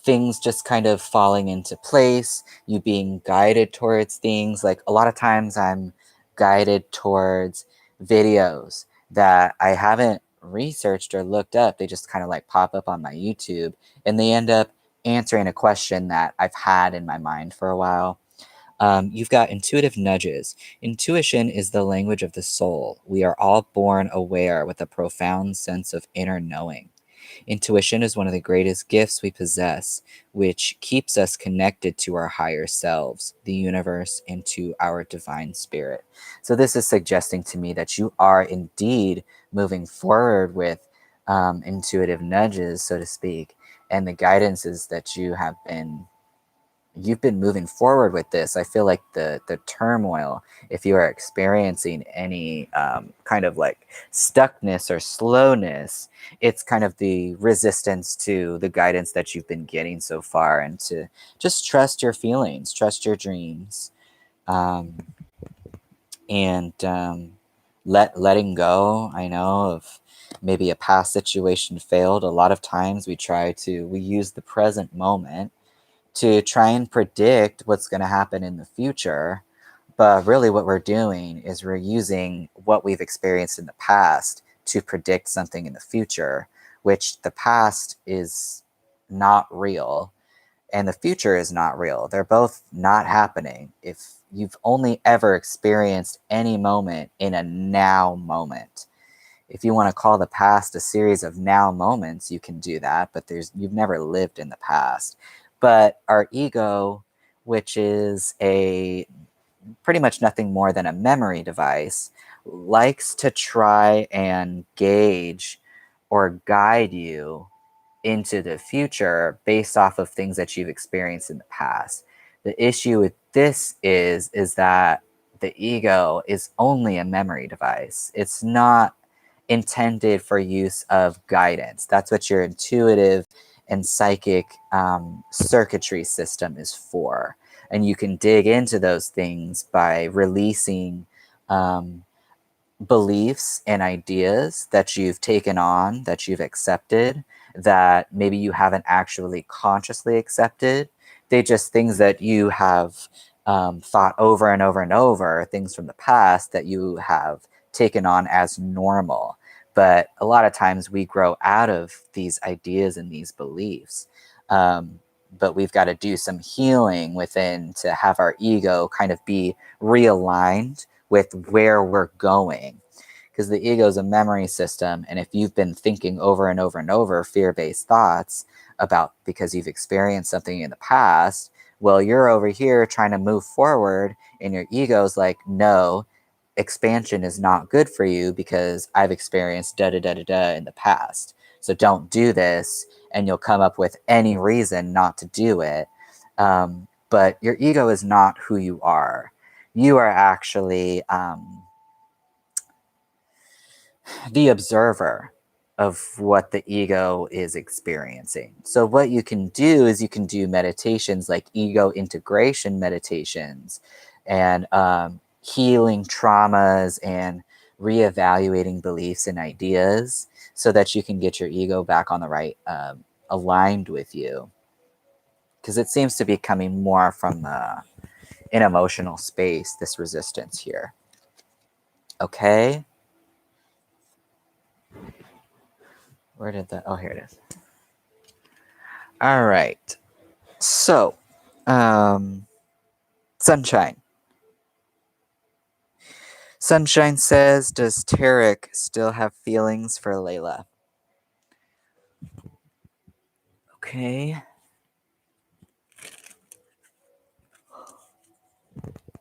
[SPEAKER 1] things just kind of falling into place, you being guided towards things. Like a lot of times I'm guided towards videos that I haven't researched or looked up. They just kind of like pop up on my YouTube and they end up answering a question that I've had in my mind for a while. You've got intuitive nudges. Intuition is the language of the soul. We are all born aware with a profound sense of inner knowing. Intuition is one of the greatest gifts we possess, which keeps us connected to our higher selves, the universe, and to our divine spirit. So, this is suggesting to me that you are indeed moving forward with intuitive nudges, so to speak, and the guidances that you have been you've been moving forward with this. I feel like the turmoil, if you are experiencing any kind of like stuckness or slowness, it's kind of the resistance to the guidance that you've been getting so far, and to just trust your feelings, trust your dreams, um, and letting go. I know of maybe a past situation failed. A lot of times we use the present moment to try and predict what's going to happen in the future. But really, what we're doing is we're using what we've experienced in the past to predict something in the future, which the past is not real and the future is not real. They're both not happening. If you've only ever experienced any moment in a now moment, if you want to call the past a series of now moments, you can do that, but you've never lived in the past. But our ego, which is a pretty much nothing more than a memory device, likes to try and gauge or guide you into the future based off of things that you've experienced in the past. The issue with this is that the ego is only a memory device. It's not intended for use of guidance. That's what your intuitive and psychic circuitry system is for. And you can dig into those things by releasing beliefs and ideas that you've taken on, that you've accepted, that maybe you haven't actually consciously accepted. They just things that you have thought over and over and over, things from the past that you have taken on as normal. But a lot of times we grow out of these ideas and these beliefs. But we've got to do some healing within to have our ego kind of be realigned with where we're going, because the ego is a memory system. And if you've been thinking over and over and over fear-based thoughts about because you've experienced something in the past, well, you're over here trying to move forward and your ego's like, no, expansion is not good for you because I've experienced da da da da da in the past, so don't do this. And you'll come up with any reason not to do it. But your ego is not who you are. You are actually the observer of what the ego is experiencing. So what you can do is you can do meditations like ego integration meditations, and healing traumas and reevaluating beliefs and ideas so that you can get your ego back on the right, aligned with you. Because it seems to be coming more from an emotional space, this resistance here. Okay? Where did that? Oh, here it is. All right. So, Sunshine. Sunshine says, does Tarek still have feelings for Layla? Okay.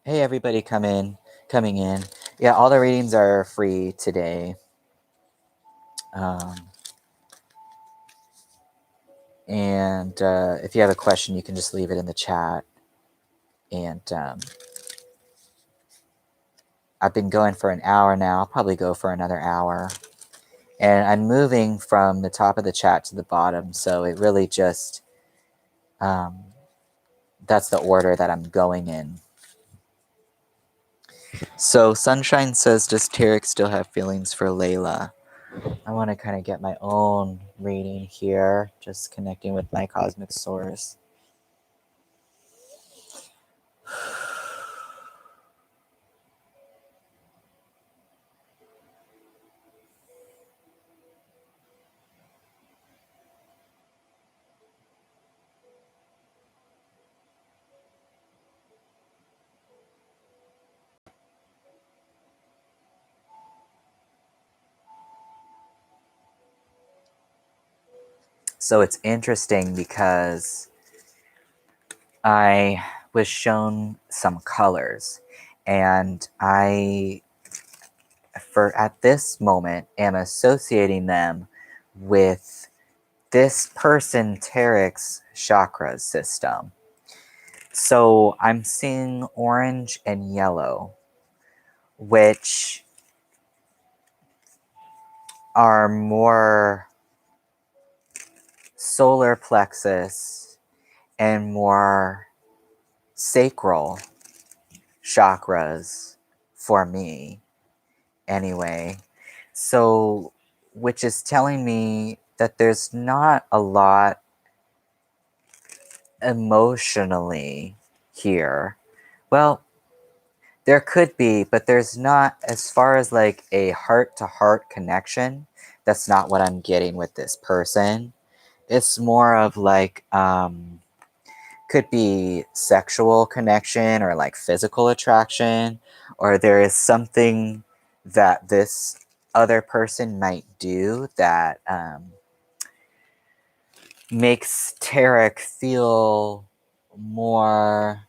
[SPEAKER 1] Hey, everybody, coming in. Yeah, all the readings are free today. And if you have a question, you can just leave it in the chat. And I've been going for an hour now. I'll probably go for another hour. And I'm moving from the top of the chat to the bottom, so it really just, that's the order that I'm going in. So Sunshine says, does Tarek still have feelings for Layla? I want to kind of get my own reading here, just connecting with my cosmic source. So it's interesting because I was shown some colors, and I, at this moment, am associating them with this person, Tarek's chakra system. So I'm seeing orange and yellow, which are more solar plexus and more sacral chakras for me anyway. So, which is telling me that there's not a lot emotionally here. Well, there could be, but there's not, as far as like a heart to heart connection. That's not what I'm getting with this person. It's more of like, could be sexual connection or like physical attraction, or there is something that this other person might do that makes Tarek feel more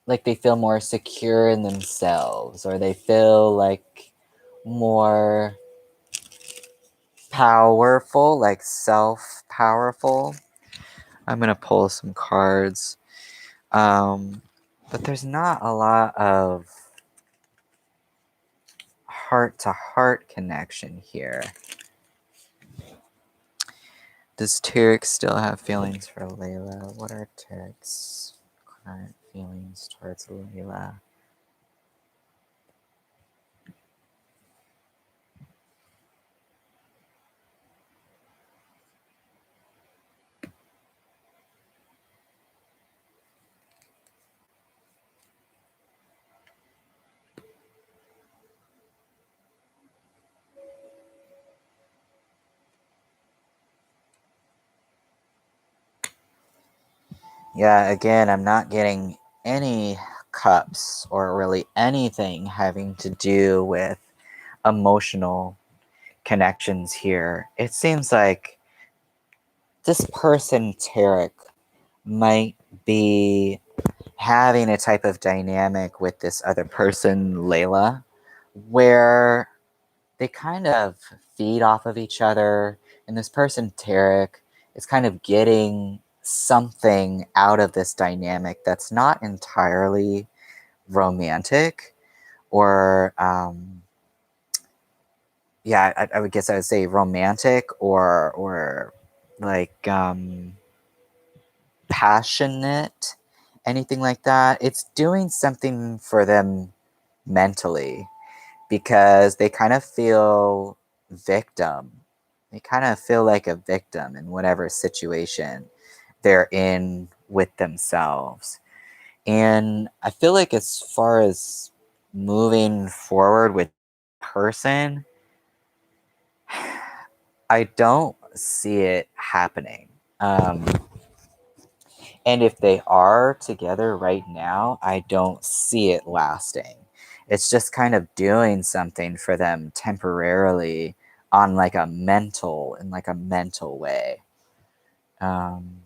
[SPEAKER 1] like they feel more secure in themselves, or they feel like more powerful, like self powerful. I'm gonna pull some cards. But there's not a lot of heart to heart connection here. Does Tarek still have feelings for Layla? What are Tarek's current feelings towards Layla? Yeah, again, I'm not getting any cups or really anything having to do with emotional connections here. It seems like this person, Tarek, might be having a type of dynamic with this other person, Layla, where they kind of feed off of each other. And this person, Tarek, is kind of getting something out of this dynamic that's not entirely romantic or, yeah, I would guess I would say romantic or like passionate, anything like that. It's doing something for them mentally because they kind of feel victim. They kind of feel like a victim in whatever situation they're in with themselves. And I feel like as far as moving forward with person, I don't see it happening. Um, and if they are together right now, I don't see it lasting. It's just kind of doing something for them temporarily on like a mental way. Um,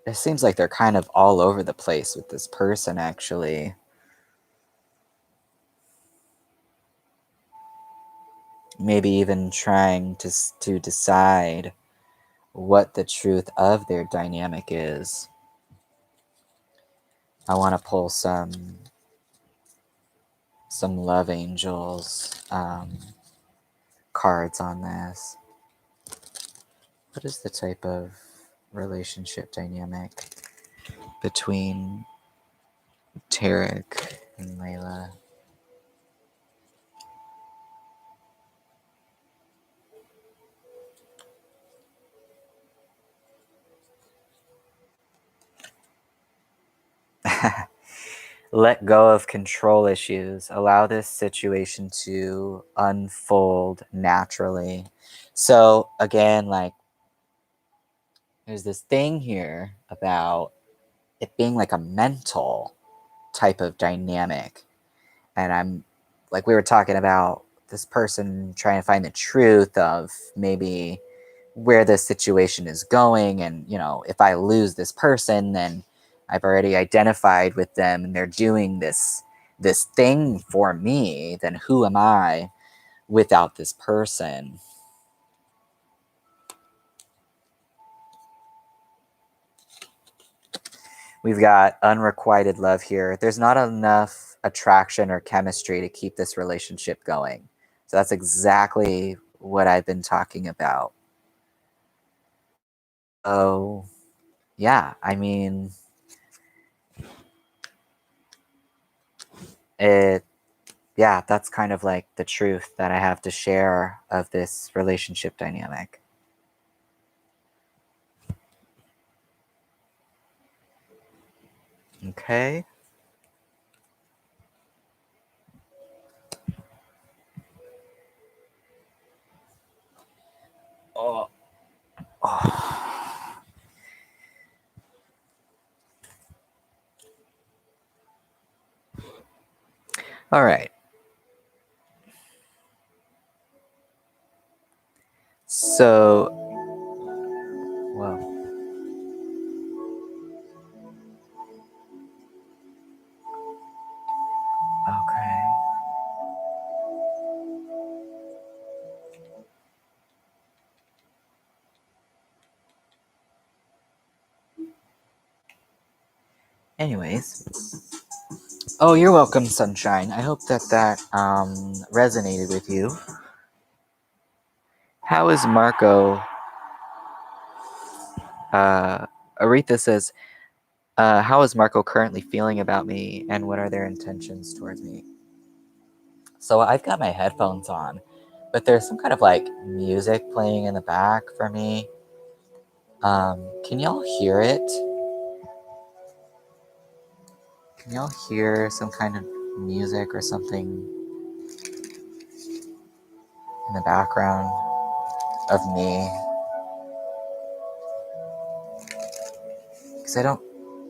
[SPEAKER 1] it seems like they're kind of all over the place with this person, actually. Maybe even trying to decide what the truth of their dynamic is. I want to pull some love angels cards on this. What is the type of relationship dynamic between Tarek and Layla? Let go of control issues. Allow this situation to unfold naturally. So, again, like, there's this thing here about it being like a mental type of dynamic. And I'm like, we were talking about this person trying to find the truth of maybe where this situation is going. And, you know, if I lose this person, then I've already identified with them and they're doing this thing for me, then who am I? without this person. We've got unrequited love here. There's not enough attraction or chemistry to keep this relationship going. So that's exactly what I've been talking about. Oh, yeah, I mean, that's kind of like the truth that I have to share of this relationship dynamic. Okay. Oh. Oh. All right. So, well, okay. Anyways, oh, you're welcome, sunshine. I hope that resonated with you. How is Marco? Aretha says, how is Marco currently feeling about me, and what are their intentions towards me? So I've got my headphones on, but there's some kind of like music playing in the back for me. Can y'all hear it? Can y'all hear some kind of music or something in the background of me? Because I don't...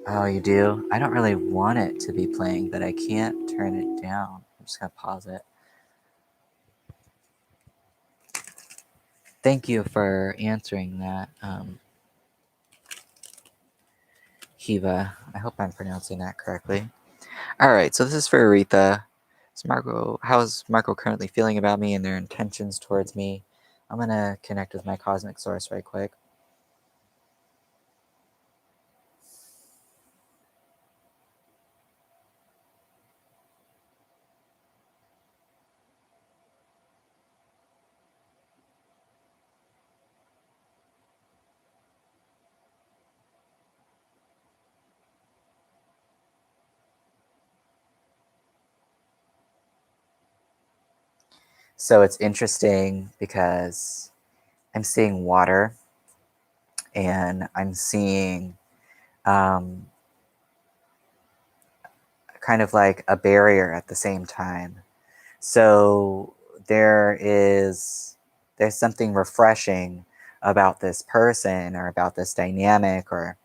[SPEAKER 1] Oh, you do? I don't really want it to be playing, but I can't turn it down. I'm just going to pause it. Thank you for answering that, Hiva. I hope I'm pronouncing that correctly. All right, so this is for Aretha. How is Marco currently feeling about me and their intentions towards me? I'm going to connect with my cosmic source right quick. So it's interesting because I'm seeing water and I'm seeing kind of like a barrier at the same time. So there's something refreshing about this person or about this dynamic, or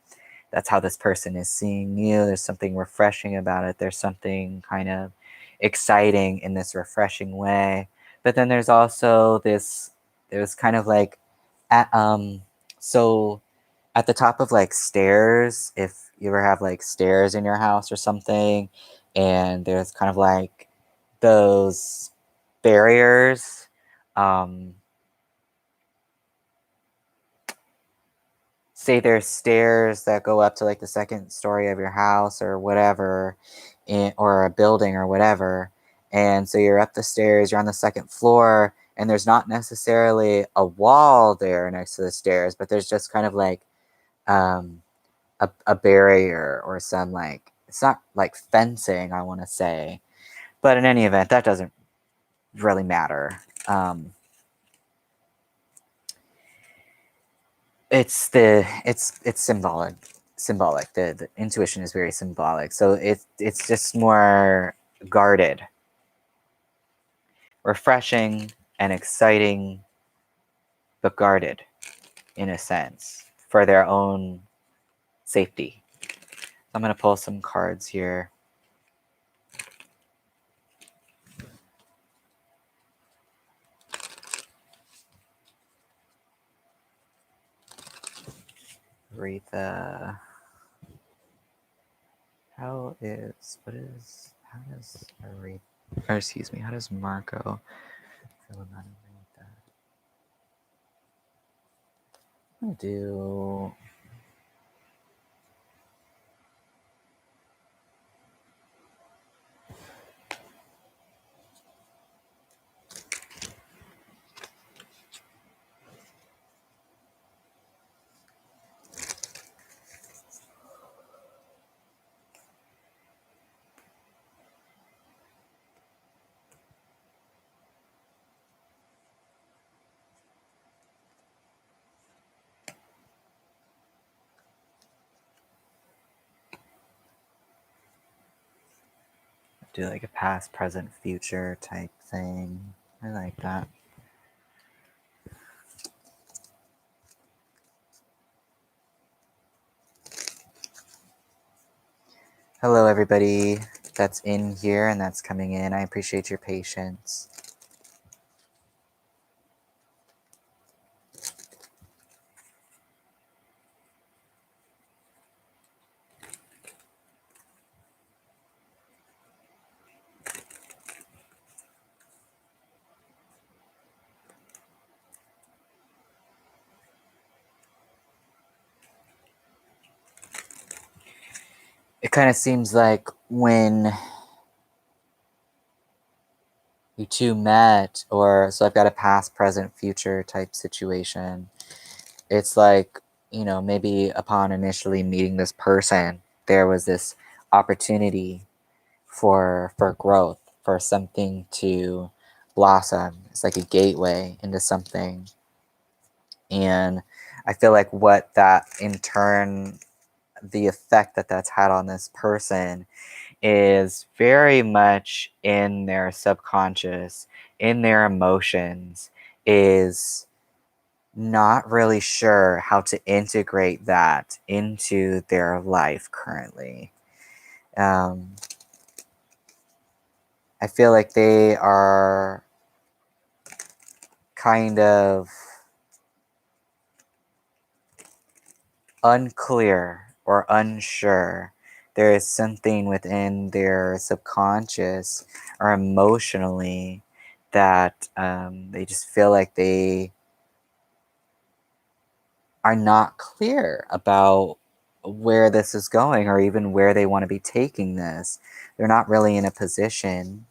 [SPEAKER 1] that's how this person is seeing you. There's something refreshing about it. There's something kind of exciting in this refreshing way. But then there's also there's kind of like, at, so at the top of like stairs, if you ever have like stairs in your house or something, and there's kind of like those barriers, say there's stairs that go up to like the second story of your house or whatever, or a building or whatever, and so you're up the stairs, you're on the second floor, and there's not necessarily a wall there next to the stairs, but there's just kind of like um, a barrier or some, like, it's not like fencing, I want to say, but in any event, that doesn't really matter. It's symbolic. The intuition is very symbolic, so it's just more guarded, refreshing and exciting, but guarded in a sense for their own safety. I'm going to pull some cards here. Aretha, how does Marco I will not agree with that. I'm gonna do. Do like a past, present, future type thing. I like that. Hello, everybody that's in here and that's coming in. I appreciate your patience. It kind of seems like when you two met, or so I've got a past, present, future type situation. It's like, maybe upon initially meeting this person, there was this opportunity for growth, for something to blossom. It's like a gateway into something. And I feel like what that in turn, the effect that that's had on this person is very much in their subconscious, in their emotions, is not really sure how to integrate that into their life currently. I feel like they are kind of unclear or unsure. There is something within their subconscious or emotionally that they just feel like they are not clear about where this is going or even where they want to be taking this. They're not really in a position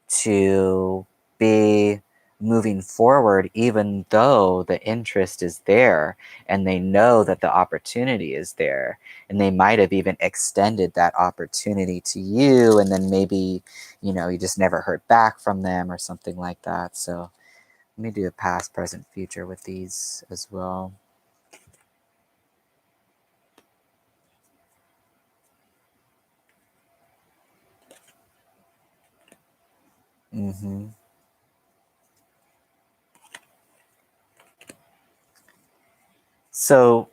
[SPEAKER 1] to be moving forward, even though the interest is there and they know that the opportunity is there. And they might have even extended that opportunity to you, and then maybe, you just never heard back from them or something like that. So let me do a past, present, future with these as well. Mm-hmm. So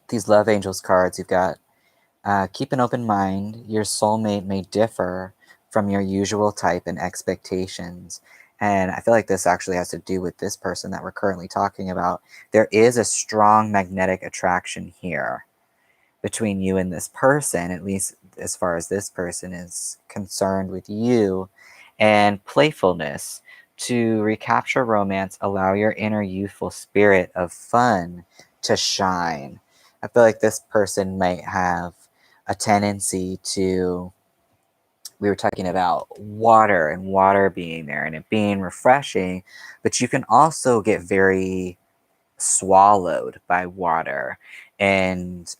[SPEAKER 1] these Love Angels cards, you've got keep an open mind. Your soulmate may differ from your usual type and expectations. And I feel like this actually has to do with this person that we're currently talking about. There is a strong magnetic attraction here between you and this person, at least as far as this person is concerned with you, and playfulness. To recapture romance, allow your inner youthful spirit of fun to shine. I feel like this person might have a tendency to, we were talking about water and water being there and it being refreshing, but you can also get very swallowed by water. And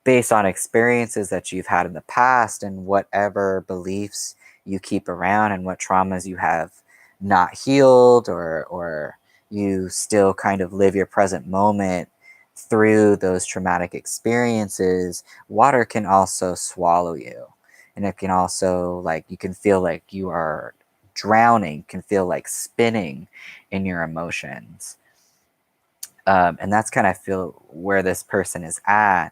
[SPEAKER 1] based on experiences that you've had in the past and whatever beliefs you keep around and what traumas you have not healed, or you still kind of live your present moment through those traumatic experiences, water can also swallow you. And it can also, like, you can feel like you are drowning, can feel like spinning in your emotions. And that's kind of feel where this person is at,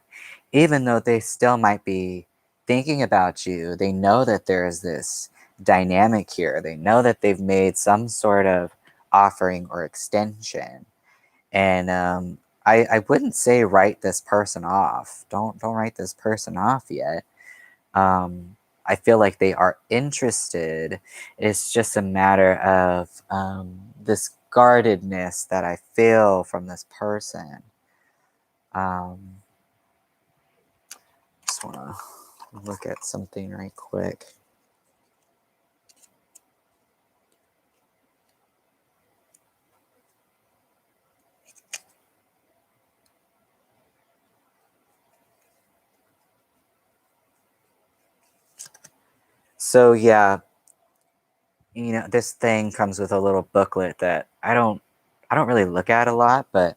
[SPEAKER 1] even though they still might be thinking about you. They know that there is this dynamic here. They know that they've made some sort of offering or extension. And I wouldn't say write this person off. Don't write this person off yet. Um, I feel like they are interested. It's just a matter of this guardedness that I feel from this person. Just want to look at something right quick. So yeah, this thing comes with a little booklet that I don't really look at a lot, but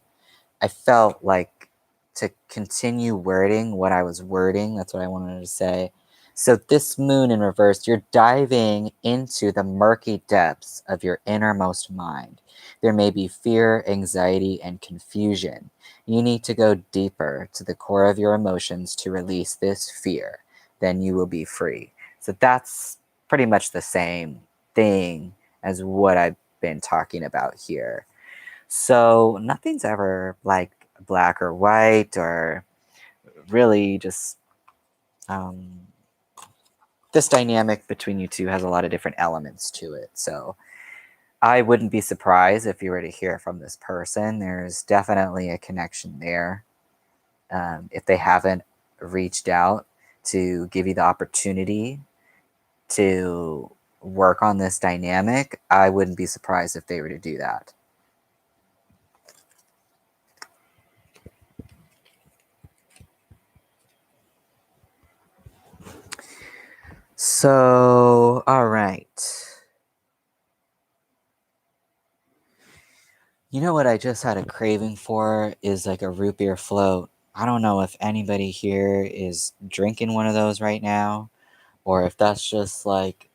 [SPEAKER 1] I felt like to continue wording what I was wording, that's what I wanted to say. So this moon in reverse, you're diving into the murky depths of your innermost mind. There may be fear, anxiety, and confusion. You need to go deeper to the core of your emotions to release this fear. Then you will be free. So that's pretty much the same thing as what I've been talking about here. So nothing's ever like black or white, or really just this dynamic between you two has a lot of different elements to it. So I wouldn't be surprised if you were to hear from this person. There's definitely a connection there. If they haven't reached out to give you the opportunity to work on this dynamic, I wouldn't be surprised if they were to do that. So, all right. You know what I just had a craving for is like a root beer float. I don't know if anybody here is drinking one of those right now, or if that's just like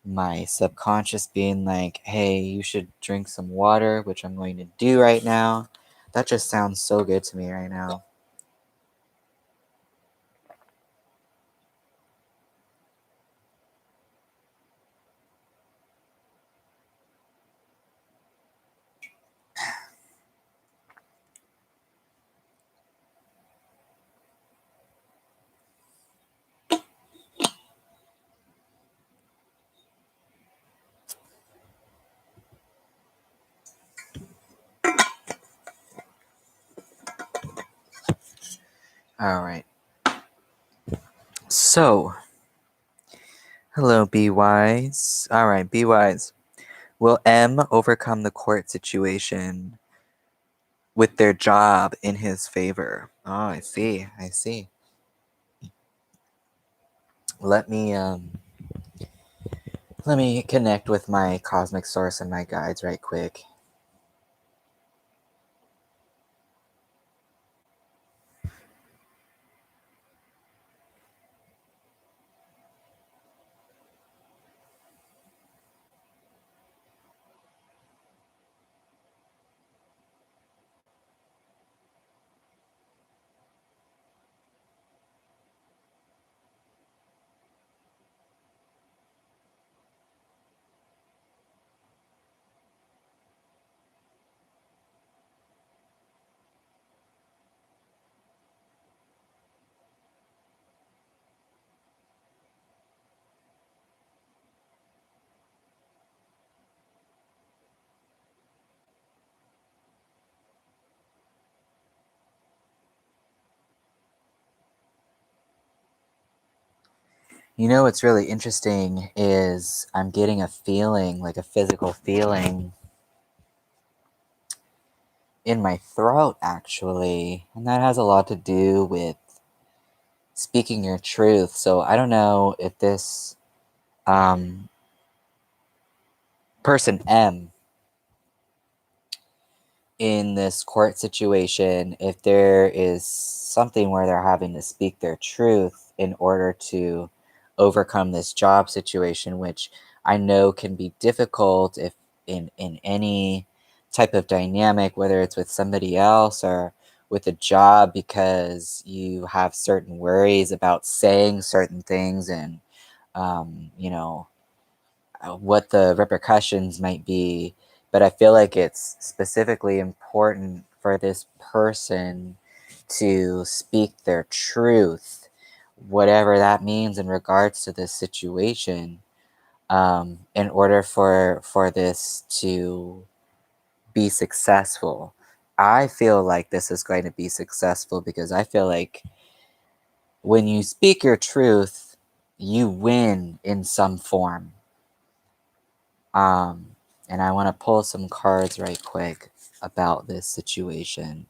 [SPEAKER 1] my subconscious being like, hey, you should drink some water, which I'm going to do right now. That just sounds so good to me right now. All right. So, hello, Be Wise. All right, Be Wise. Will M overcome the court situation with their job in his favor? Oh, I see. I see. Let me connect with my cosmic source and my guides right quick. You know what's really interesting is I'm getting a feeling, like a physical feeling in my throat, actually. And that has a lot to do with speaking your truth. So I don't know if this person M in this court situation, if there is something where they're having to speak their truth in order to overcome this job situation, which I know can be difficult if in any type of dynamic, whether it's with somebody else or with a job, because you have certain worries about saying certain things and what the repercussions might be. But I feel like it's specifically important for this person to speak their truth whatever that means in regards to this situation, in order for this to be successful. I feel like this is going to be successful because I feel like when you speak your truth, you win in some form. And I want to pull some cards right quick about this situation.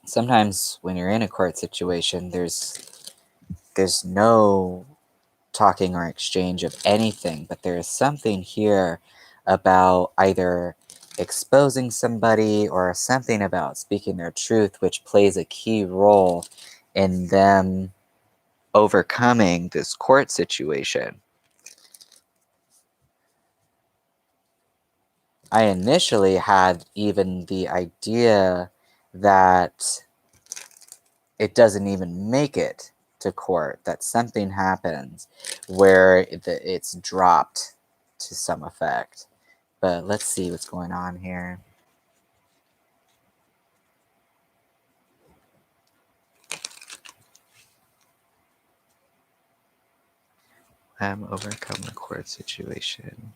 [SPEAKER 1] Sometimes when you're in a court situation, there's no talking or exchange of anything, but there is something here about either exposing somebody or something about speaking their truth, which plays a key role in them overcoming this court situation. I initially had even the idea that it doesn't even make it to court, that something happens where it's dropped to some effect. But let's see what's going on here. Overcome the court situation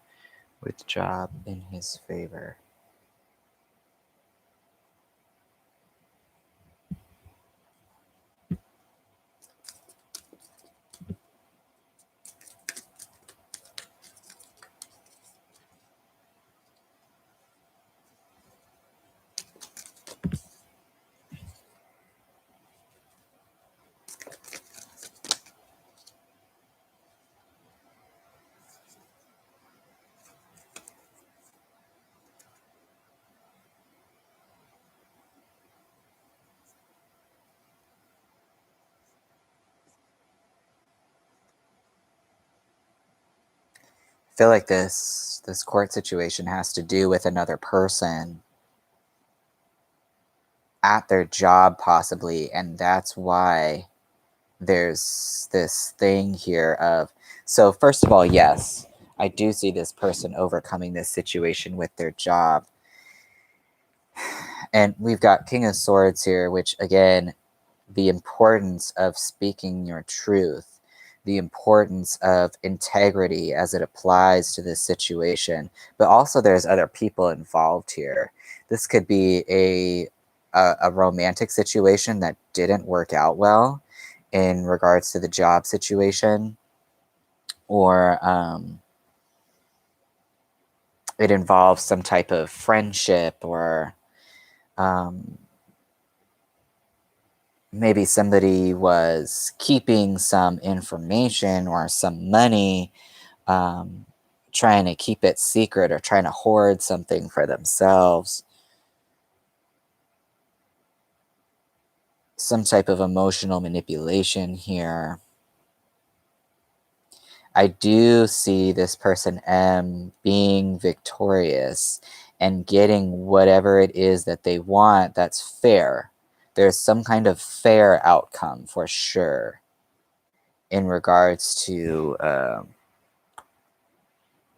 [SPEAKER 1] with job in his favor. I feel like this court situation has to do with another person at their job possibly, and that's why there's this thing here of, so first of all, yes, I do see this person overcoming this situation with their job. And we've got King of Swords here, which again, the importance of speaking your truth, the importance of integrity as it applies to this situation, but also there's other people involved here. This could be a romantic situation that didn't work out well in regards to the job situation, or it involves some type of friendship, or maybe somebody was keeping some information or some money, trying to keep it secret or trying to hoard something for themselves. Some type of emotional manipulation here. I do see this person M being victorious and getting whatever it is that they want that's fair. There's some kind of fair outcome for sure in regards to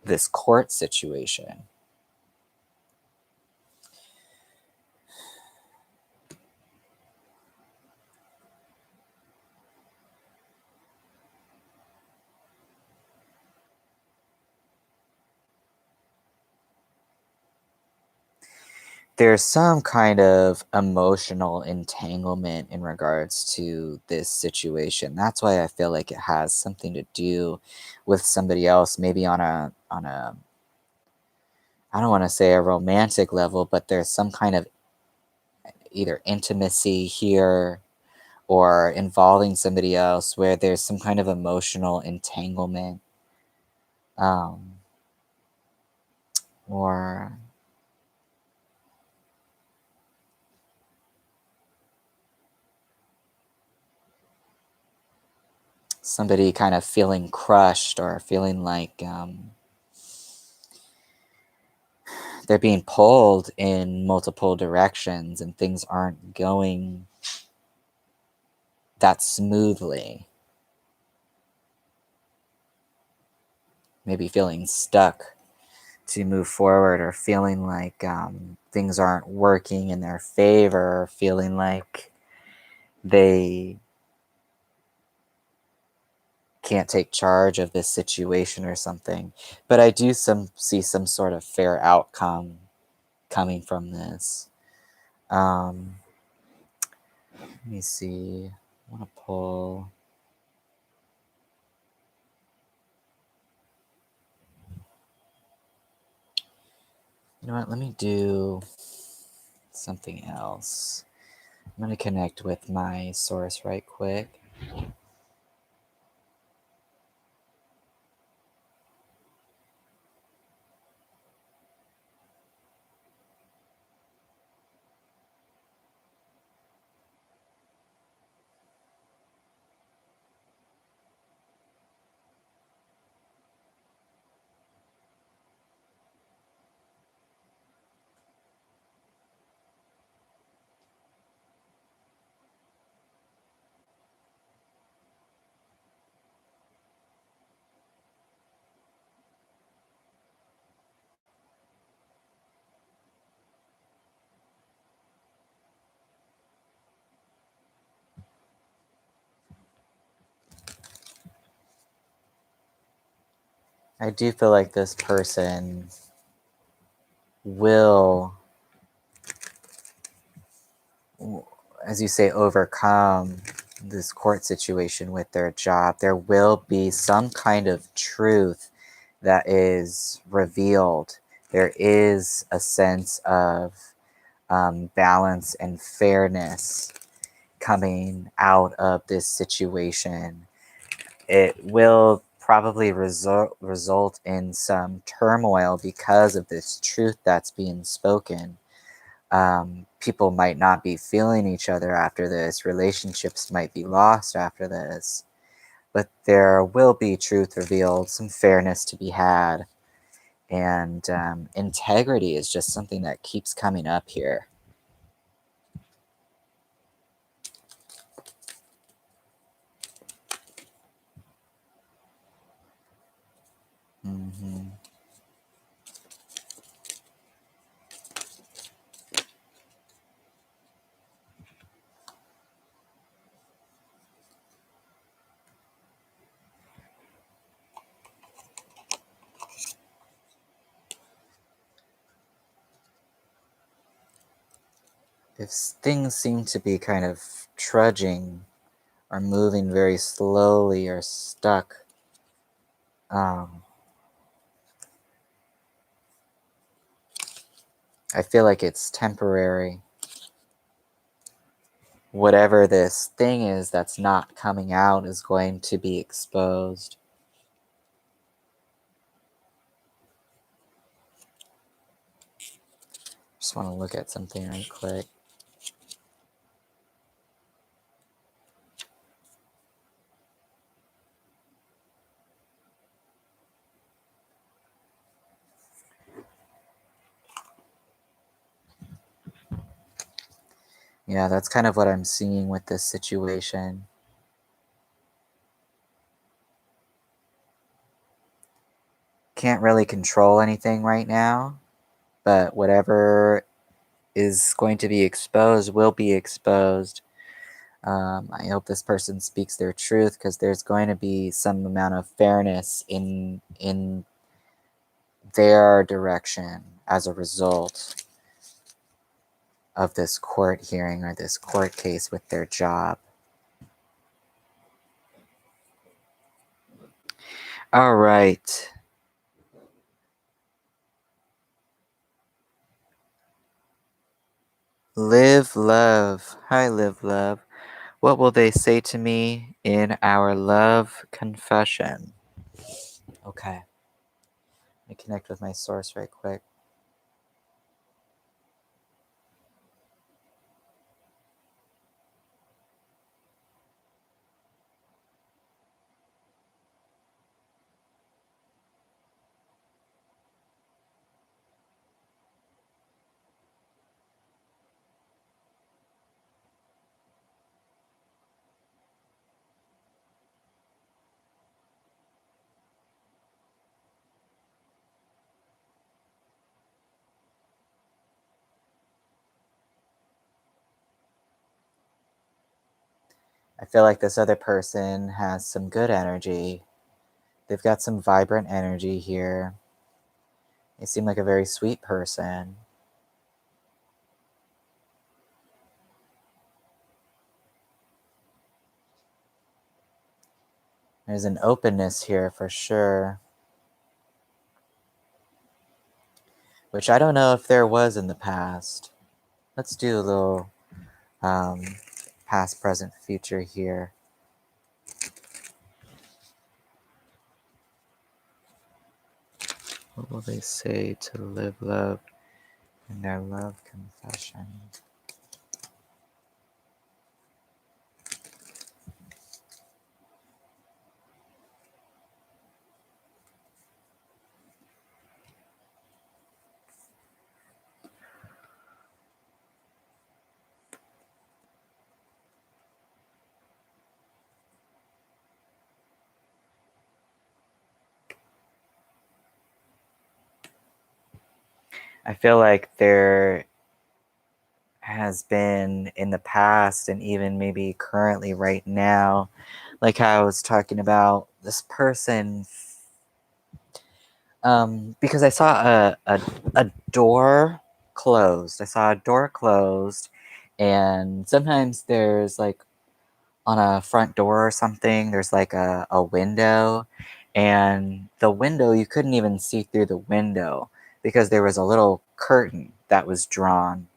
[SPEAKER 1] this court situation. There's some kind of emotional entanglement in regards to this situation. That's why I feel like it has something to do with somebody else, maybe on a I don't want to say a romantic level, but there's some kind of either intimacy here or involving somebody else where there's some kind of emotional entanglement, um, or somebody kind of feeling crushed or feeling like they're being pulled in multiple directions and things aren't going that smoothly. maybe feeling stuck to move forward, or feeling like things aren't working in their favor, or feeling like they can't take charge of this situation or something. But I do see some sort of fair outcome coming from this. Let me see. I want to pull. You know what? Let me do something else. I'm going to connect with my source right quick. I do feel like this person will, as you say, overcome this court situation with their job. There will be some kind of truth that is revealed. There is a sense of balance and fairness coming out of this situation. It will probably result in some turmoil because of this truth that's being spoken. People might not be feeling each other after this. Relationships might be lost after this. But there will be truth revealed, some fairness to be had. And integrity is just something that keeps coming up here. Mm-hmm. If things seem to be kind of trudging or moving very slowly or stuck, I feel like it's temporary. Whatever this thing is that's not coming out is going to be exposed. Just want to look at something right quick. Yeah, that's kind of what I'm seeing with this situation. Can't really control anything right now, but whatever is going to be exposed will be exposed. I hope this person speaks their truth, because there's going to be some amount of fairness in their direction as a result of this court hearing or this court case with their job. All right. Live love. Hi, live love. What will they say to me in our love confession? Okay. Let me connect with my source right quick. I feel like this other person has some good energy. They've got some vibrant energy here. They seem like a very sweet person. There's an openness here for sure, which I don't know if there was in the past. Let's do a little past, present, future here. What will they say to live love in their love confession? I feel like there has been in the past and even maybe currently right now, like how I was talking about this person, because I saw a door closed. I saw a door closed, and sometimes there's like on a front door or something, there's like a window, and the window, you couldn't even see through the window because there was a little curtain that was drawn.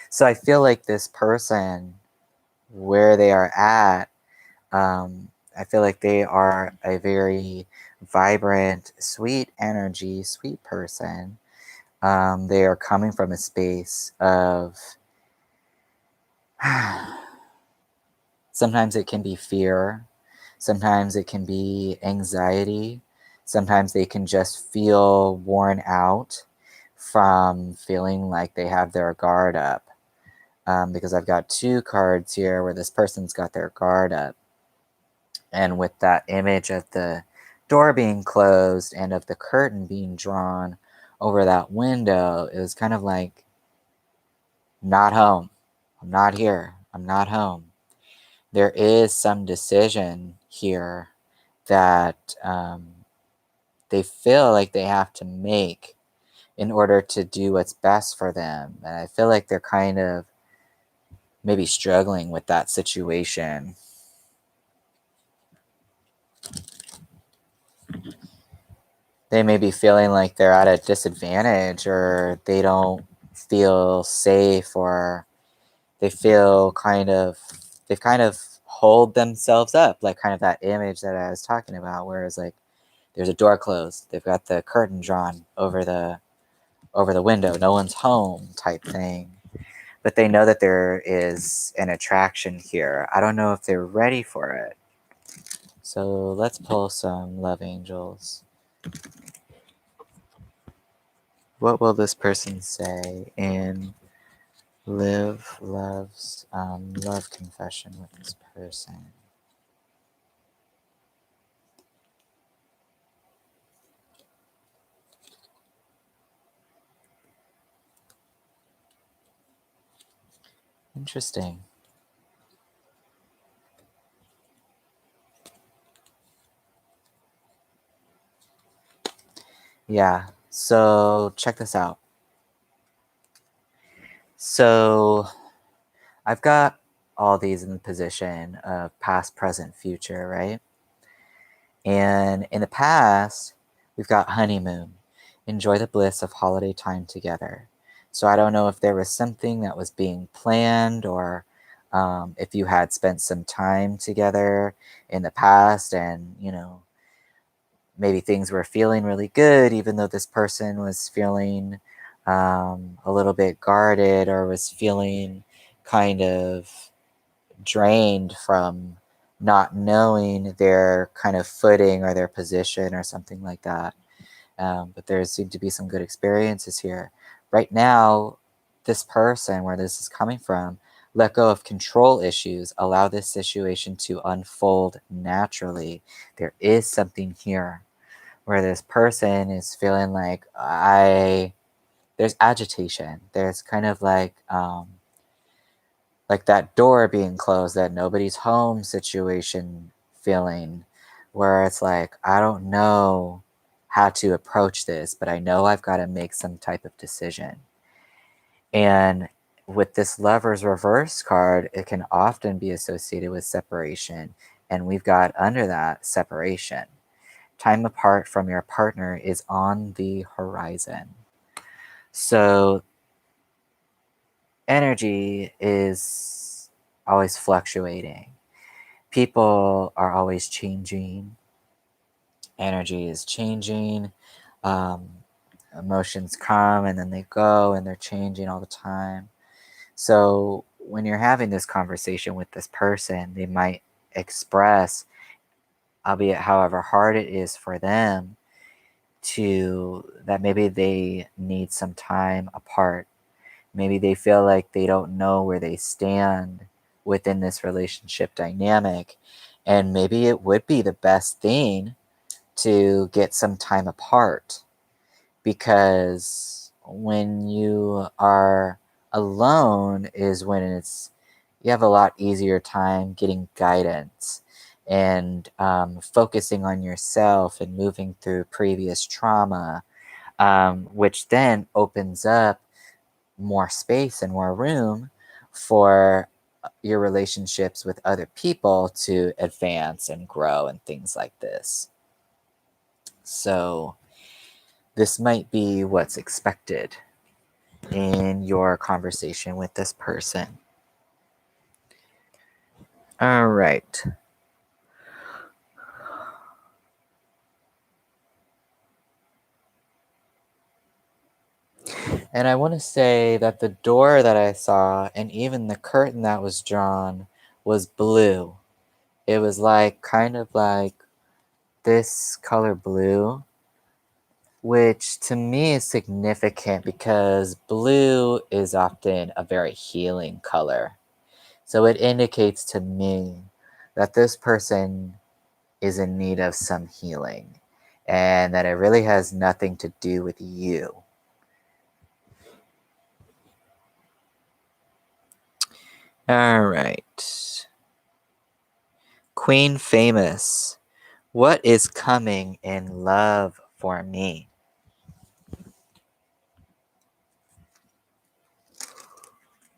[SPEAKER 1] So I feel like this person, where they are at, I feel like they are a very vibrant, sweet energy, sweet person. They are coming from a space of sometimes it can be fear, sometimes it can be anxiety, sometimes they can just feel worn out from feeling like they have their guard up. Because I've got two cards here where this person's got their guard up. And with that image of the door being closed and of the curtain being drawn over that window, it was kind of like, not home. I'm not here. I'm not home. There is some decision here that they feel like they have to make in order to do what's best for them. And I feel like they're kind of maybe struggling with that situation. They may be feeling like they're at a disadvantage, or they don't feel safe, or they feel they've kind of hold themselves up, like kind of that image that I was talking about, whereas like there's a door closed, they've got the curtain drawn over the window, no one's home type thing. But they know that there is an attraction here. I don't know if they're ready for it. So let's pull some love angels. What will this person say in Live Love's love confession with this person? Interesting. Yeah, so check this out. So I've got all these in the position of past, present, future, right? And in the past, we've got honeymoon. Enjoy the bliss of holiday time together. So I don't know if there was something that was being planned, or if you had spent some time together in the past, and, maybe things were feeling really good, even though this person was feeling a little bit guarded, or was feeling kind of drained from not knowing their kind of footing or their position or something like that. But there seem to be some good experiences here. Right now, this person, where this is coming from, let go of control issues, allow this situation to unfold naturally. There is something here where this person is feeling like there's agitation. There's kind of like like that door being closed, that nobody's home situation feeling, where it's like, I don't know how to approach this, but I know I've got to make some type of decision. And with this Lover's Reverse card, it can often be associated with separation. And we've got under that separation. Time apart from your partner is on the horizon. So energy is always fluctuating. People are always changing. Energy is changing. Um, Emotions come and then they go, and they're changing all the time. So when you're having this conversation with this person, they might express, albeit however hard it is for them, to that maybe they need some time apart. Maybe they feel like they don't know where they stand within this relationship dynamic. And maybe it would be the best thing to get some time apart, because when you are alone is when you have a lot easier time getting guidance and focusing on yourself and moving through previous trauma, which then opens up more space and more room for your relationships with other people to advance and grow and things like this. So this might be what's expected in your conversation with this person. All right. And I want to say that the door that I saw and even the curtain that was drawn was blue. It was like kind of like this color blue, which to me is significant because blue is often a very healing color. So it indicates to me that this person is in need of some healing and that it really has nothing to do with you. All right. Queen Famous, what is coming in love for me?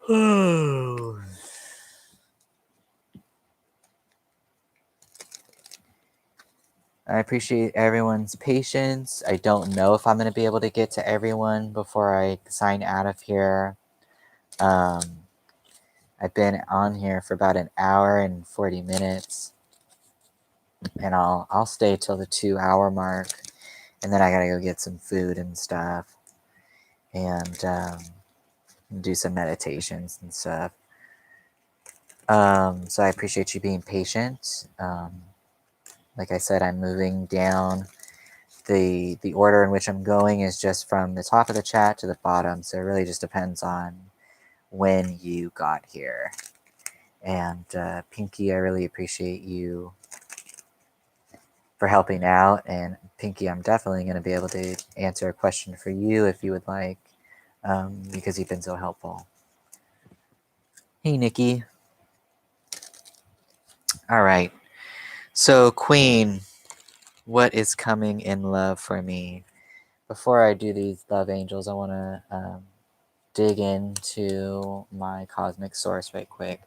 [SPEAKER 1] I appreciate everyone's patience. I don't know if I'm going to be able to get to everyone before I sign out of here. I've been on here for about an hour and 40 minutes, and I'll stay till the 2 hour mark, and then I gotta go get some food and stuff, and do some meditations and stuff. So I appreciate you being patient. Like I said, I'm moving down. The order in which I'm going is just from the top of the chat to the bottom, so it really just depends on when you got here. And Pinky, I really appreciate you for helping out. And Pinky, I'm definitely going to be able to answer a question for you if you would like, because you've been so helpful. Hey, Nikki. All right. So, Queen, what is coming in love for me? Before I do these love angels, I want to dig into my cosmic source right quick.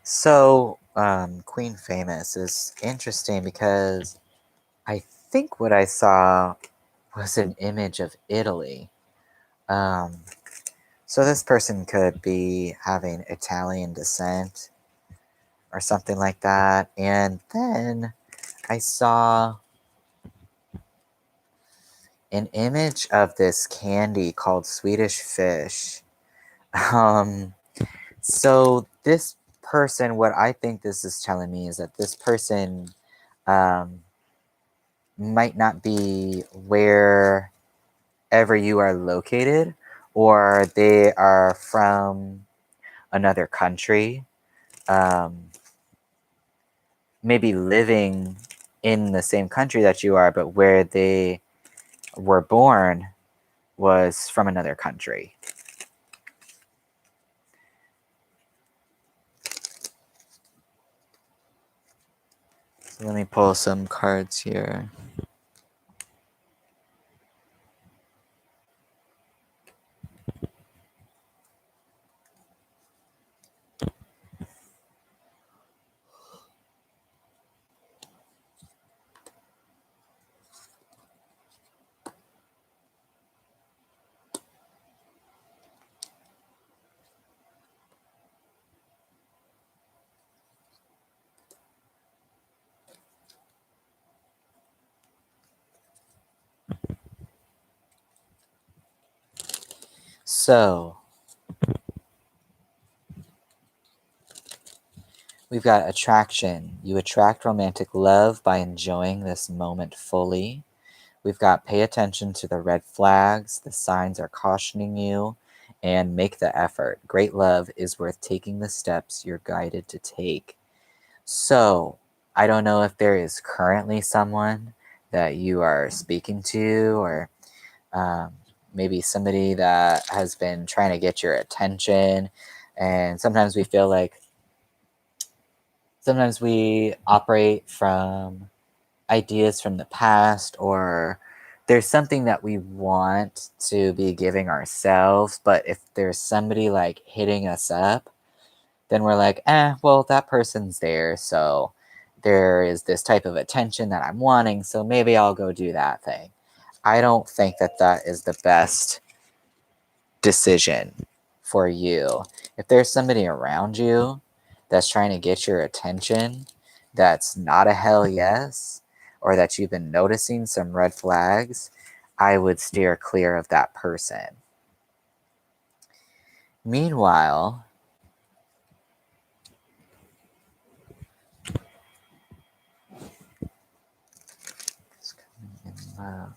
[SPEAKER 1] So, Queen Famous is interesting because I think what I saw was an image of Italy. Um, so this person could be having Italian descent or something like that. And then I saw an image of this candy called Swedish Fish. Um, so this person, what I think this is telling me is that this person um, might not be wherever you are located, or they are from another country, um, maybe living in the same country that you are, but where they were born was from another country. So let me pull some cards here. So we've got attraction. You attract romantic love by enjoying this moment fully. We've got pay attention to the red flags. The signs are cautioning you, and make the effort. Great love is worth taking the steps you're guided to take. So I don't know if there is currently someone that you are speaking to, or um, maybe somebody that has been trying to get your attention. And sometimes we feel like sometimes we operate from ideas from the past, or there's something that we want to be giving ourselves, but if there's somebody like hitting us up, then we're like, well, that person's there, so there is this type of attention that I'm wanting, so maybe I'll go do that thing. I don't think that that is the best decision for you. If there's somebody around you that's trying to get your attention, that's not a hell yes, or that you've been noticing some red flags, I would steer clear of that person. Meanwhile, it's coming in love.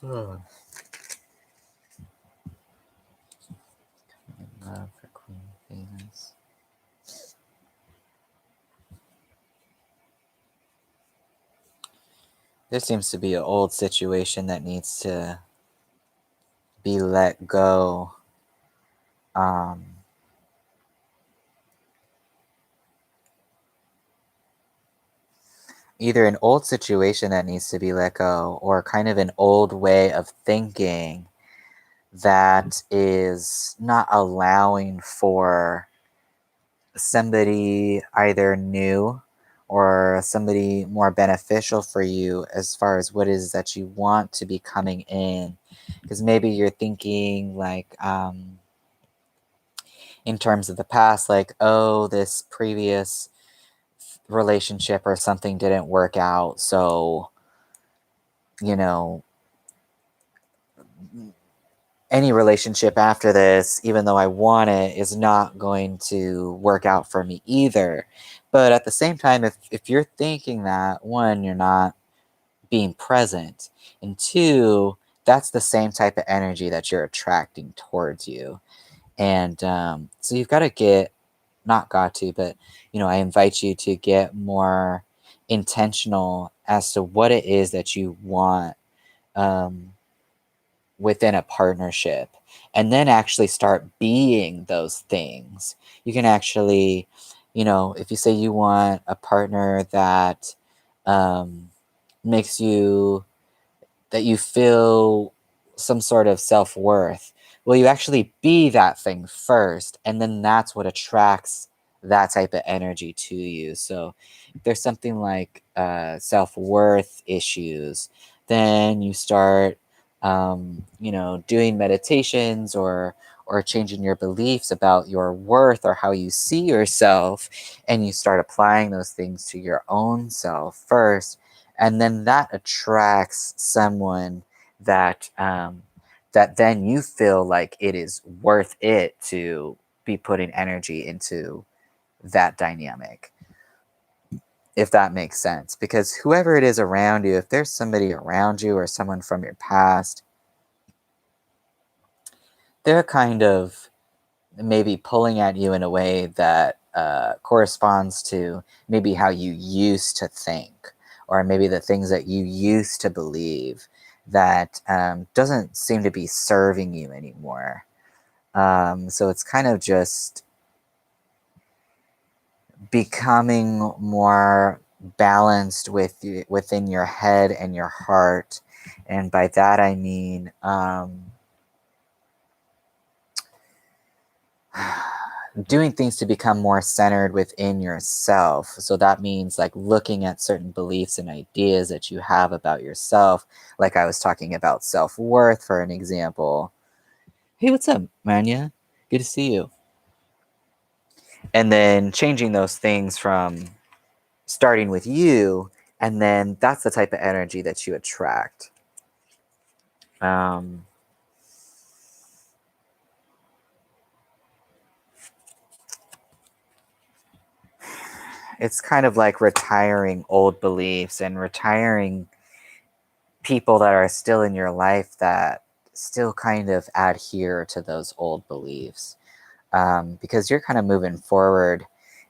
[SPEAKER 1] Coming in love for Queen Venus. There seems to be an old situation that needs to be let go. Either an old situation that needs to be let go, or kind of an old way of thinking that is not allowing for somebody either new or somebody more beneficial for you as far as what it is that you want to be coming in. Because maybe you're thinking like in terms of the past, like, oh, this previous relationship or something didn't work out, so you know, any relationship after this, even though I want it, is not going to work out for me either. But at the same time, if you're thinking that, one, you're not being present, and two, that's the same type of energy that you're attracting towards you. And so you've got to get, not got to, but, I invite you to get more intentional as to what it is that you want. Within a partnership, and then actually start being those things. You can actually, if you say you want a partner that um, makes you, that you feel some sort of self-worth, Well, you actually be that thing first, and then that's what attracts that type of energy to you. So if there's something like self-worth issues, then you start doing meditations or changing your beliefs about your worth or how you see yourself, and you start applying those things to your own self first, and then that attracts someone that that then you feel like it is worth it to be putting energy into that dynamic, if that makes sense. Because whoever it is around you, if there's somebody around you or someone from your past, they're kind of maybe pulling at you in a way that corresponds to maybe how you used to think, or maybe the things that you used to believe that doesn't seem to be serving you anymore. So it's kind of just becoming more balanced within your head and your heart. And by that I mean doing things to become more centered within yourself. So that means like looking at certain beliefs and ideas that you have about yourself. Like I was talking about self-worth, for an example. Hey, what's up, Manya? Good to see you. And then changing those things from starting with you, and then that's the type of energy that you attract. Um, it's kind of like retiring old beliefs and retiring people that are still in your life that still kind of adhere to those old beliefs, because you're kind of moving forward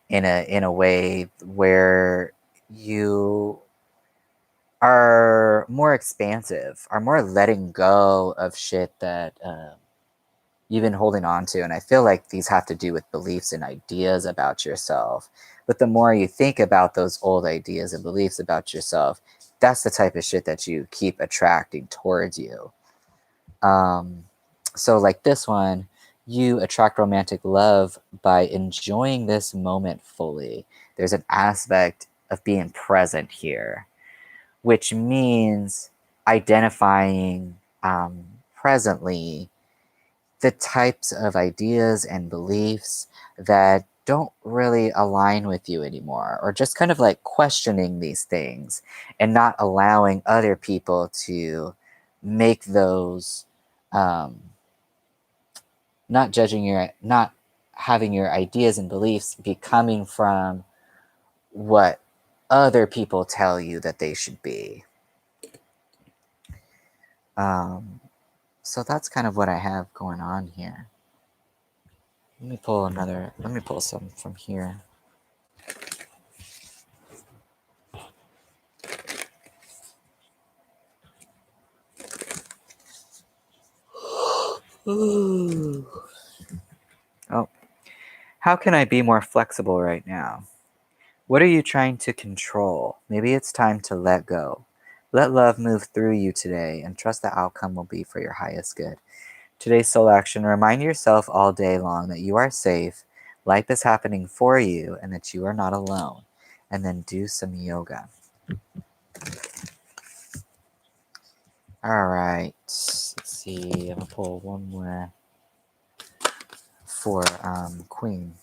[SPEAKER 1] in a way where you are more expansive, are more letting go of shit that you've been holding on to. And I feel like these have to do with beliefs and ideas about yourself. But the more you think about those old ideas and beliefs about yourself, that's the type of shit that you keep attracting towards you. Um, so, like this one, you attract romantic love by enjoying this moment fully. There's an aspect of being present here, which means identifying presently the types of ideas and beliefs that don't really align with you anymore, or just kind of like questioning these things and not allowing other people to make those, um, not judging your, not having your ideas and beliefs be coming from what other people tell you that they should be. Um, so that's kind of what I have going on here. Let me pull some from here. Ooh. Oh, how can I be more flexible right now? What are you trying to control? Maybe it's time to let go. Let love move through you today and trust the outcome will be for your highest good. Today's soul action: remind yourself all day long that you are safe, life is happening for you, and that you are not alone. And then do some yoga. All right. Let's see. I'm going to pull one more for Queen.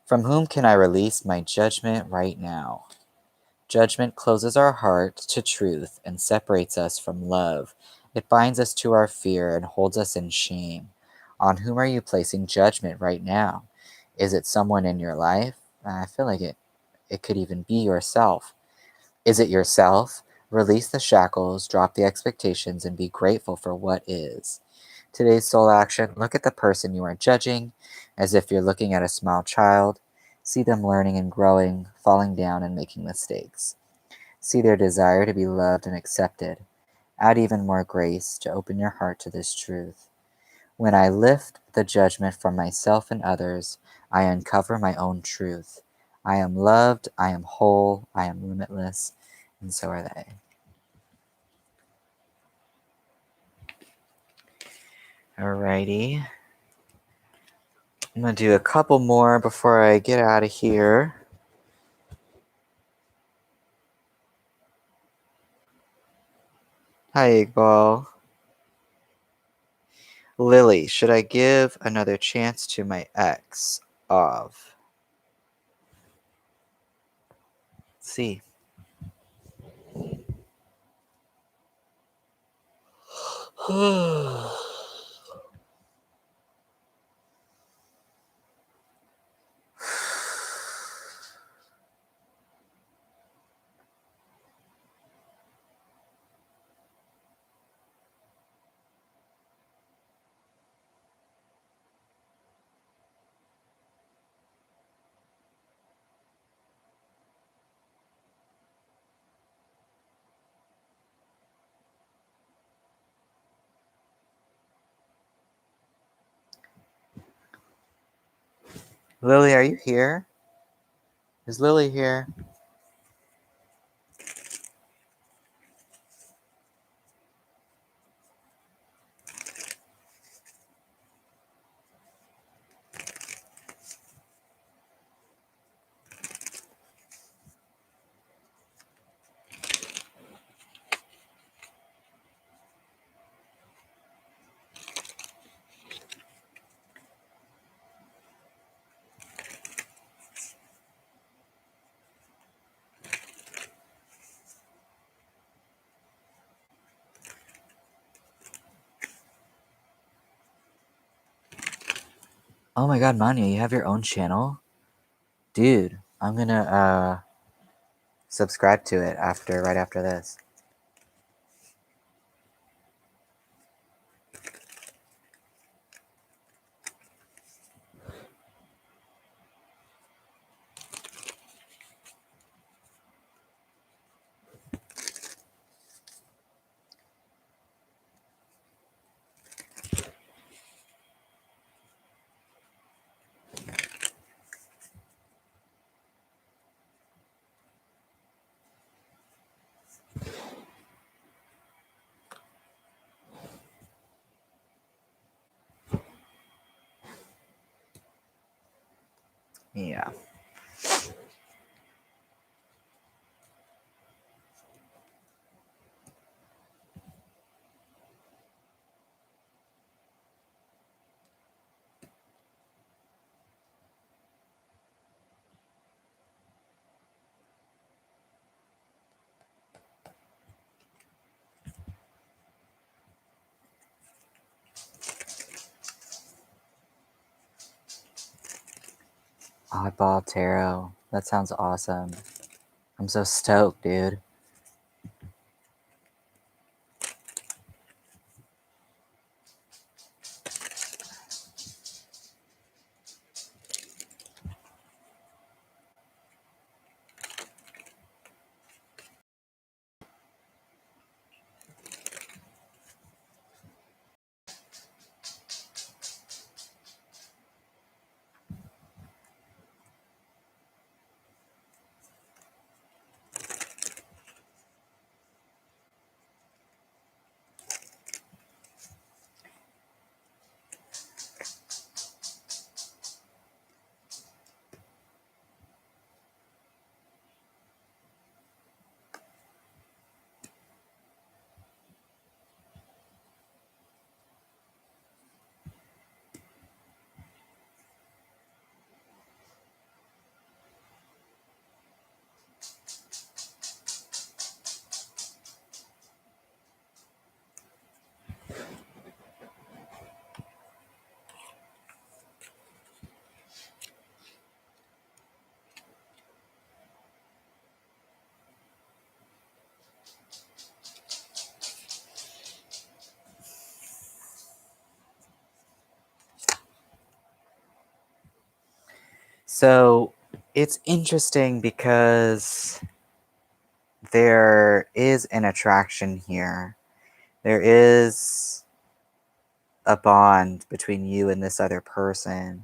[SPEAKER 1] From whom can I release my judgment right now? Judgment closes our heart to truth and separates us from love. It binds us to our fear and holds us in shame. On whom are you placing judgment right now? Is it someone in your life? I feel like it could even be yourself. Is it yourself? Release the shackles, drop the expectations, and be grateful for what is. Today's soul action: look at the person you are judging as if you're looking at a small child. See them learning and growing, falling down and making mistakes. See their desire to be loved and accepted. Add even more grace to open your heart to this truth. When I lift the judgment from myself and others, I uncover my own truth. I am loved, I am whole, I am limitless, and so are they. Alrighty. I'm going to do a couple more before I get out of here. Hi, Iqbal. Lily, should I give another chance to my ex of? Let's see. Lily, are you here? Is Lily here? Oh my god, Manya, you have your own channel? Dude, I'm gonna subscribe to it right after this. Yeah. Oddball Tarot. That sounds awesome. I'm so stoked, dude. So it's interesting because there is an attraction here. There is a bond between you and this other person.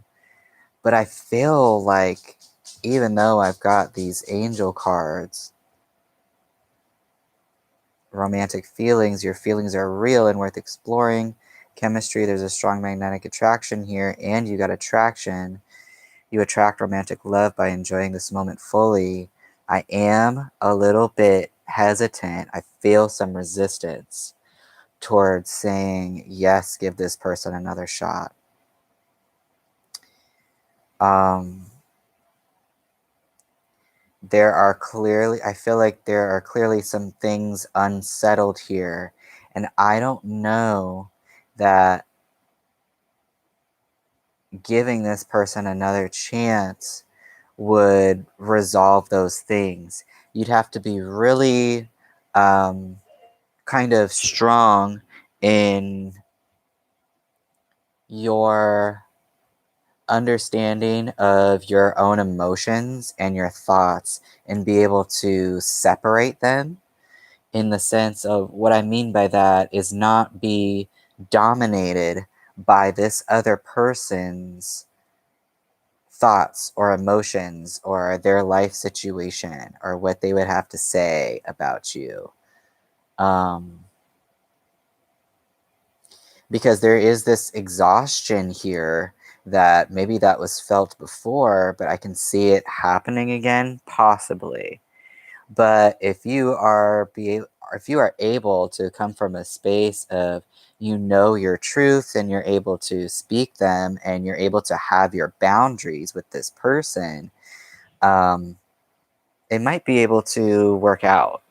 [SPEAKER 1] But I feel like even though I've got these angel cards, romantic feelings, your feelings are real and worth exploring. chemistry, there's a strong magnetic attraction here, and you got attraction. You attract romantic love by enjoying this moment fully. I am a little bit hesitant. I feel some resistance towards saying, yes, give this person another shot. I feel like there are clearly some things unsettled here. And I don't know that giving this person another chance would resolve those things. You'd have to be really kind of strong in your understanding of your own emotions and your thoughts and be able to separate them, in the sense of what I mean by that is not be dominated by this other person's thoughts or emotions or their life situation or what they would have to say about you. Because there is this exhaustion here that maybe that was felt before, but I can see it happening again, possibly. But if you are able to come from a space of your truth and you're able to speak them and you're able to have your boundaries with this person, it might be able to work out.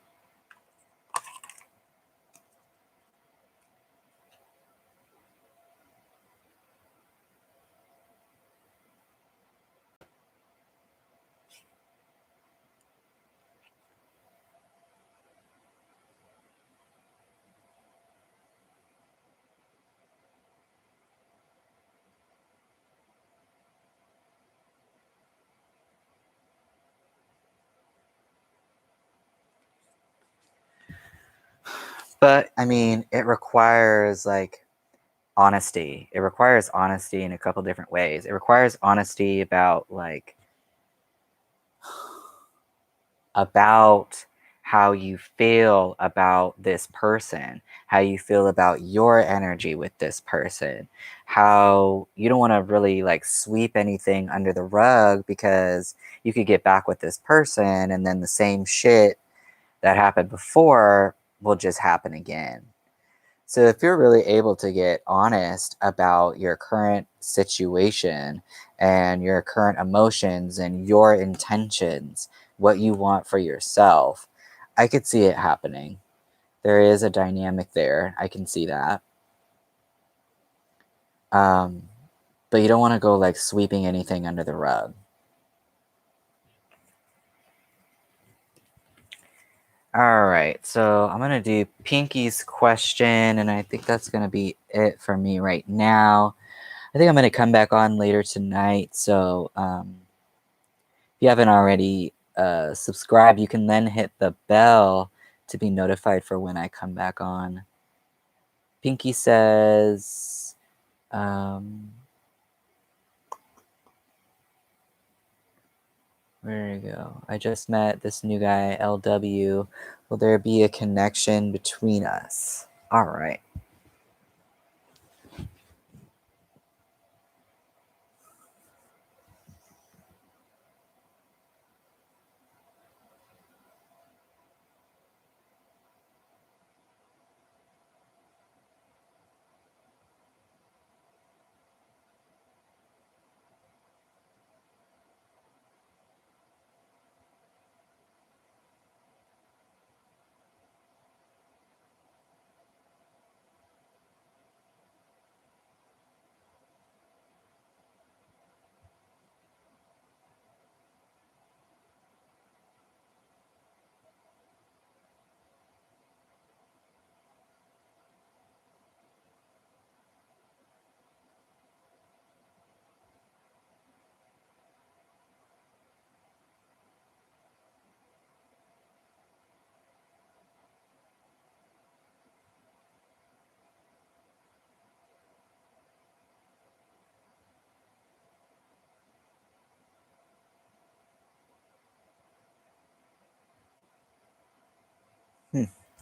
[SPEAKER 1] But I mean, it requires like honesty. It requires honesty in a couple different ways. It requires honesty about how you feel about this person, how you feel about your energy with this person, how you don't want to really like sweep anything under the rug because you could get back with this person and then the same shit that happened before will just happen again. So if you're really able to get honest about your current situation and your current emotions and your intentions, what you want for yourself, I could see it happening. There is a dynamic there. I can see that. But you don't want to go like sweeping anything under the rug. All right, so I'm going to do Pinky's question, and I think that's going to be it for me right now. I think I'm going to come back on later tonight, so if you haven't already subscribed, you can then hit the bell to be notified for when I come back on. Pinky says, where do we go? I just met this new guy, LW. Will there be a connection between us? All right.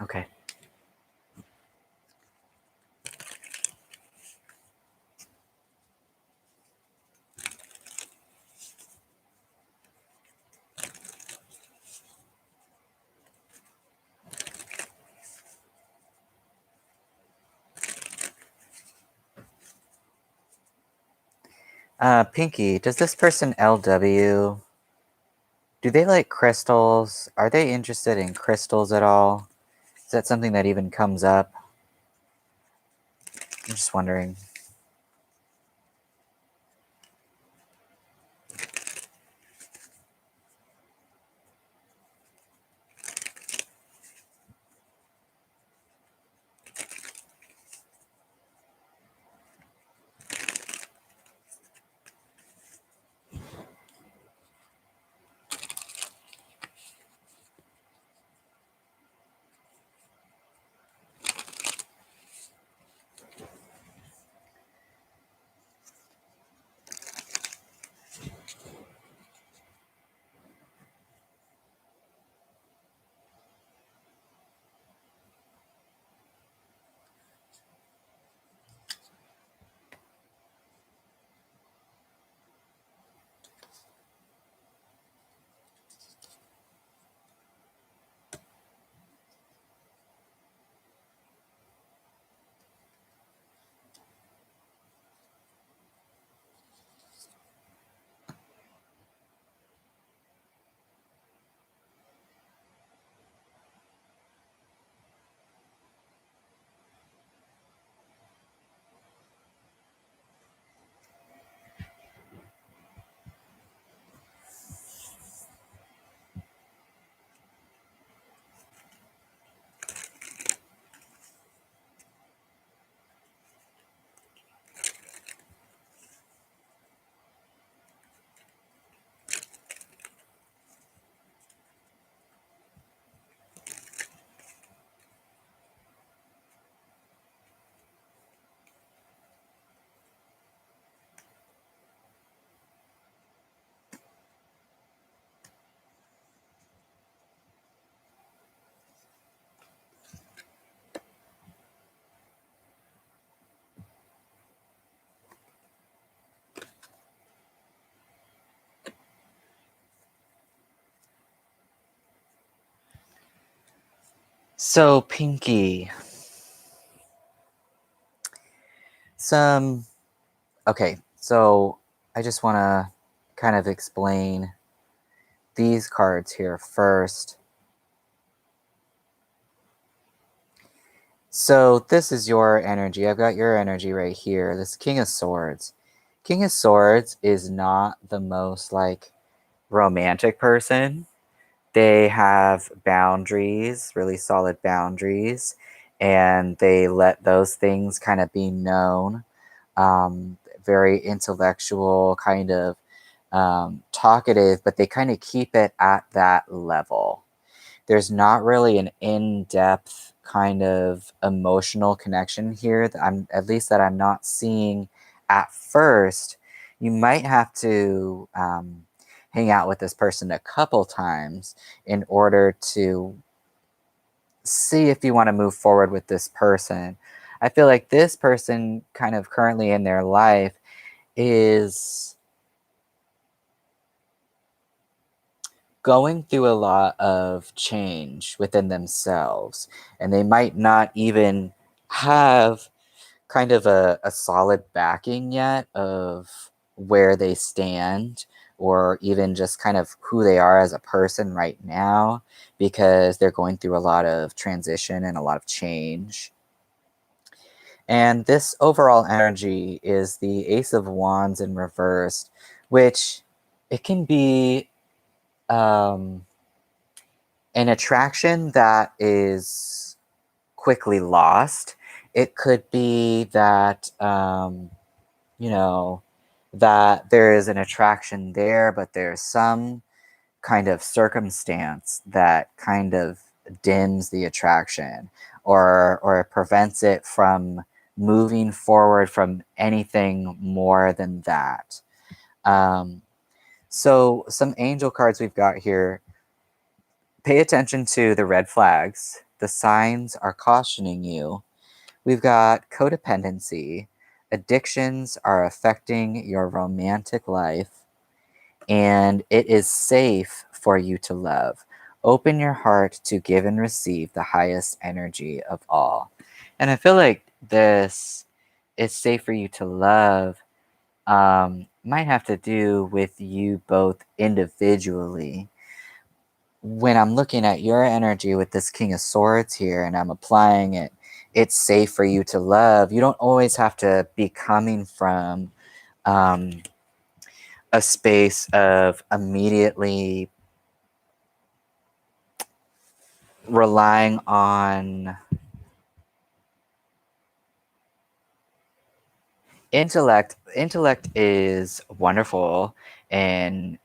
[SPEAKER 1] Okay. Pinky, does this person LW, do they like crystals? Are they interested in crystals at all? Is that something that even comes up? I'm just wondering. So, Pinky, okay, so I just want to kind of explain these cards here first. So this is your energy. I've got your energy right here. This King of Swords. King of Swords is not the most like romantic person. They have boundaries, really solid boundaries, and they let those things kind of be known. Very intellectual, kind of talkative, but they kind of keep it at that level. There's not really an in-depth kind of emotional connection here that I'm at least that I'm not seeing at first. You might have to hang out with this person a couple times in order to see if you want to move forward with this person. I feel like this person kind of currently in their life is going through a lot of change within themselves, and they might not even have kind of a solid backing yet of where they stand, or even just kind of who they are as a person right now, because they're going through a lot of transition and a lot of change. And this overall energy is the Ace of Wands in reverse, which it can be an attraction that is quickly lost. It could be that, you know, that there is an attraction there, but there's some kind of circumstance that kind of dims the attraction, or it prevents it from moving forward from anything more than that. Um, so some angel cards we've got here. Pay attention to the red flags. The signs are cautioning you. We've got codependency. Addictions are affecting your romantic life, and it is safe for you to love. Open your heart to give and receive the highest energy of all. And I feel like this is safe for you to love. might have to do with you both individually. When I'm looking at your energy with this King of Swords here and I'm applying it, it's safe for you to love. You don't always have to be coming from a space of immediately relying on intellect. Intellect is wonderful, and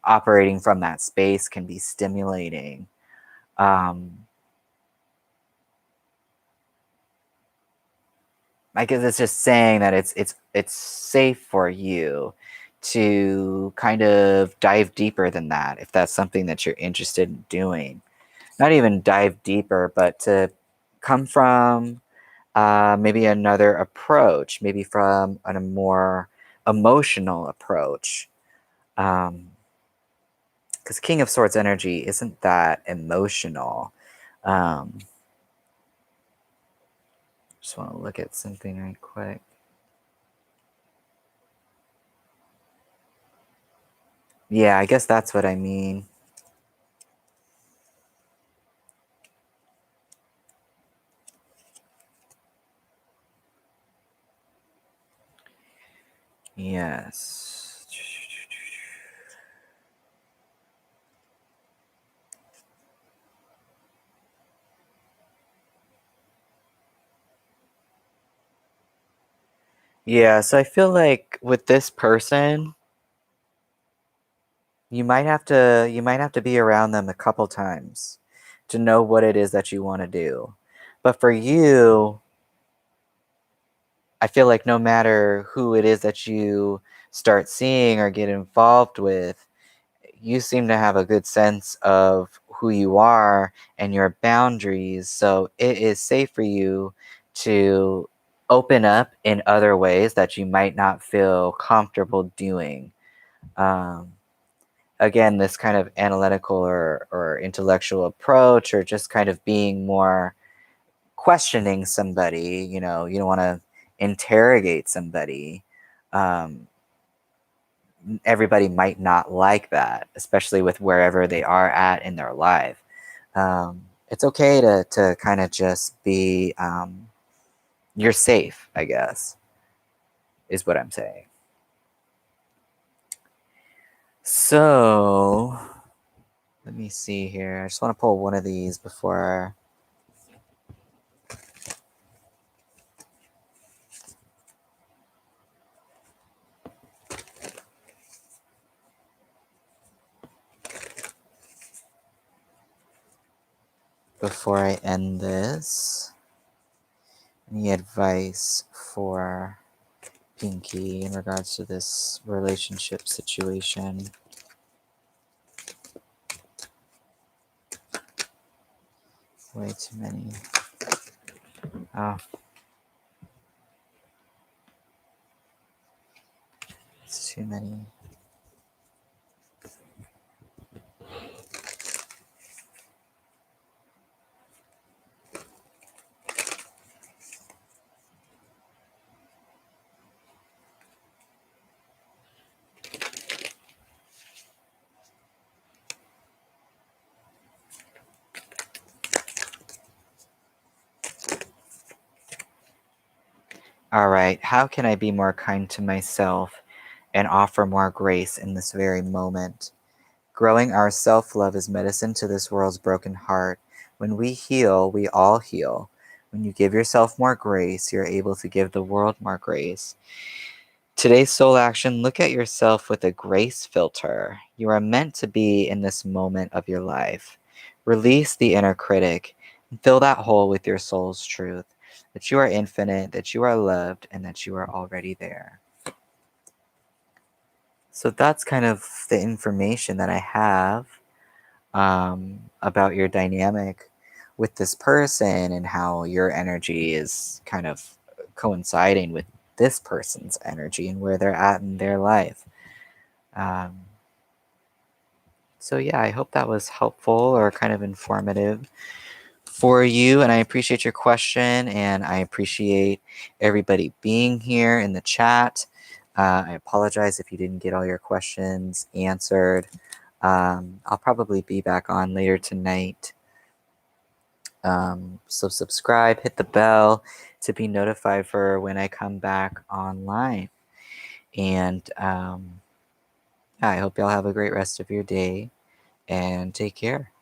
[SPEAKER 1] operating from that space can be stimulating. I guess it's just saying that it's safe for you to kind of dive deeper than that if that's something that you're interested in doing. Not even dive deeper, but to come from maybe another approach, maybe from a more emotional approach. Because King of Swords energy isn't that emotional. Um, just want to look at something right quick. Yeah, I guess that's what I mean. Yes. Yeah, so I feel like with this person, you might have to be around them a couple times to know what it is that you want to do. But for you, I feel like no matter who it is that you start seeing or get involved with, you seem to have a good sense of who you are and your boundaries. So it is safe for you to open up in other ways that you might not feel comfortable doing. Um, Again, this kind of analytical or intellectual approach, or just kind of being more questioning somebody, you don't want to interrogate somebody. Um, Everybody might not like that, especially with wherever they are at in their life. It's okay to kind of just be, you're safe, I guess, is what I'm saying. So, let me see here. I just want to pull one of these before. Before I end this. Any advice for Pinky in regards to this relationship situation? Way too many. Oh, it's too many. All right, how can I be more kind to myself and offer more grace in this very moment? Growing our self-love is medicine to this world's broken heart. When we heal, we all heal. When you give yourself more grace, you're able to give the world more grace. Today's soul action, look at yourself with a grace filter. You are meant to be in this moment of your life. Release the inner critic and fill that hole with your soul's truth, that you are infinite, that you are loved, and that you are already there. So that's kind of the information that I have about your dynamic with this person and how your energy is kind of coinciding with this person's energy and where they're at in their life. Um, so yeah, I hope that was helpful or kind of informative for you. And I appreciate your question, and I appreciate everybody being here in the chat. I apologize if you didn't get all your questions answered. I'll probably be back on later tonight. So subscribe, hit the bell to be notified for when I come back online. And I hope y'all have a great rest of your day and take care.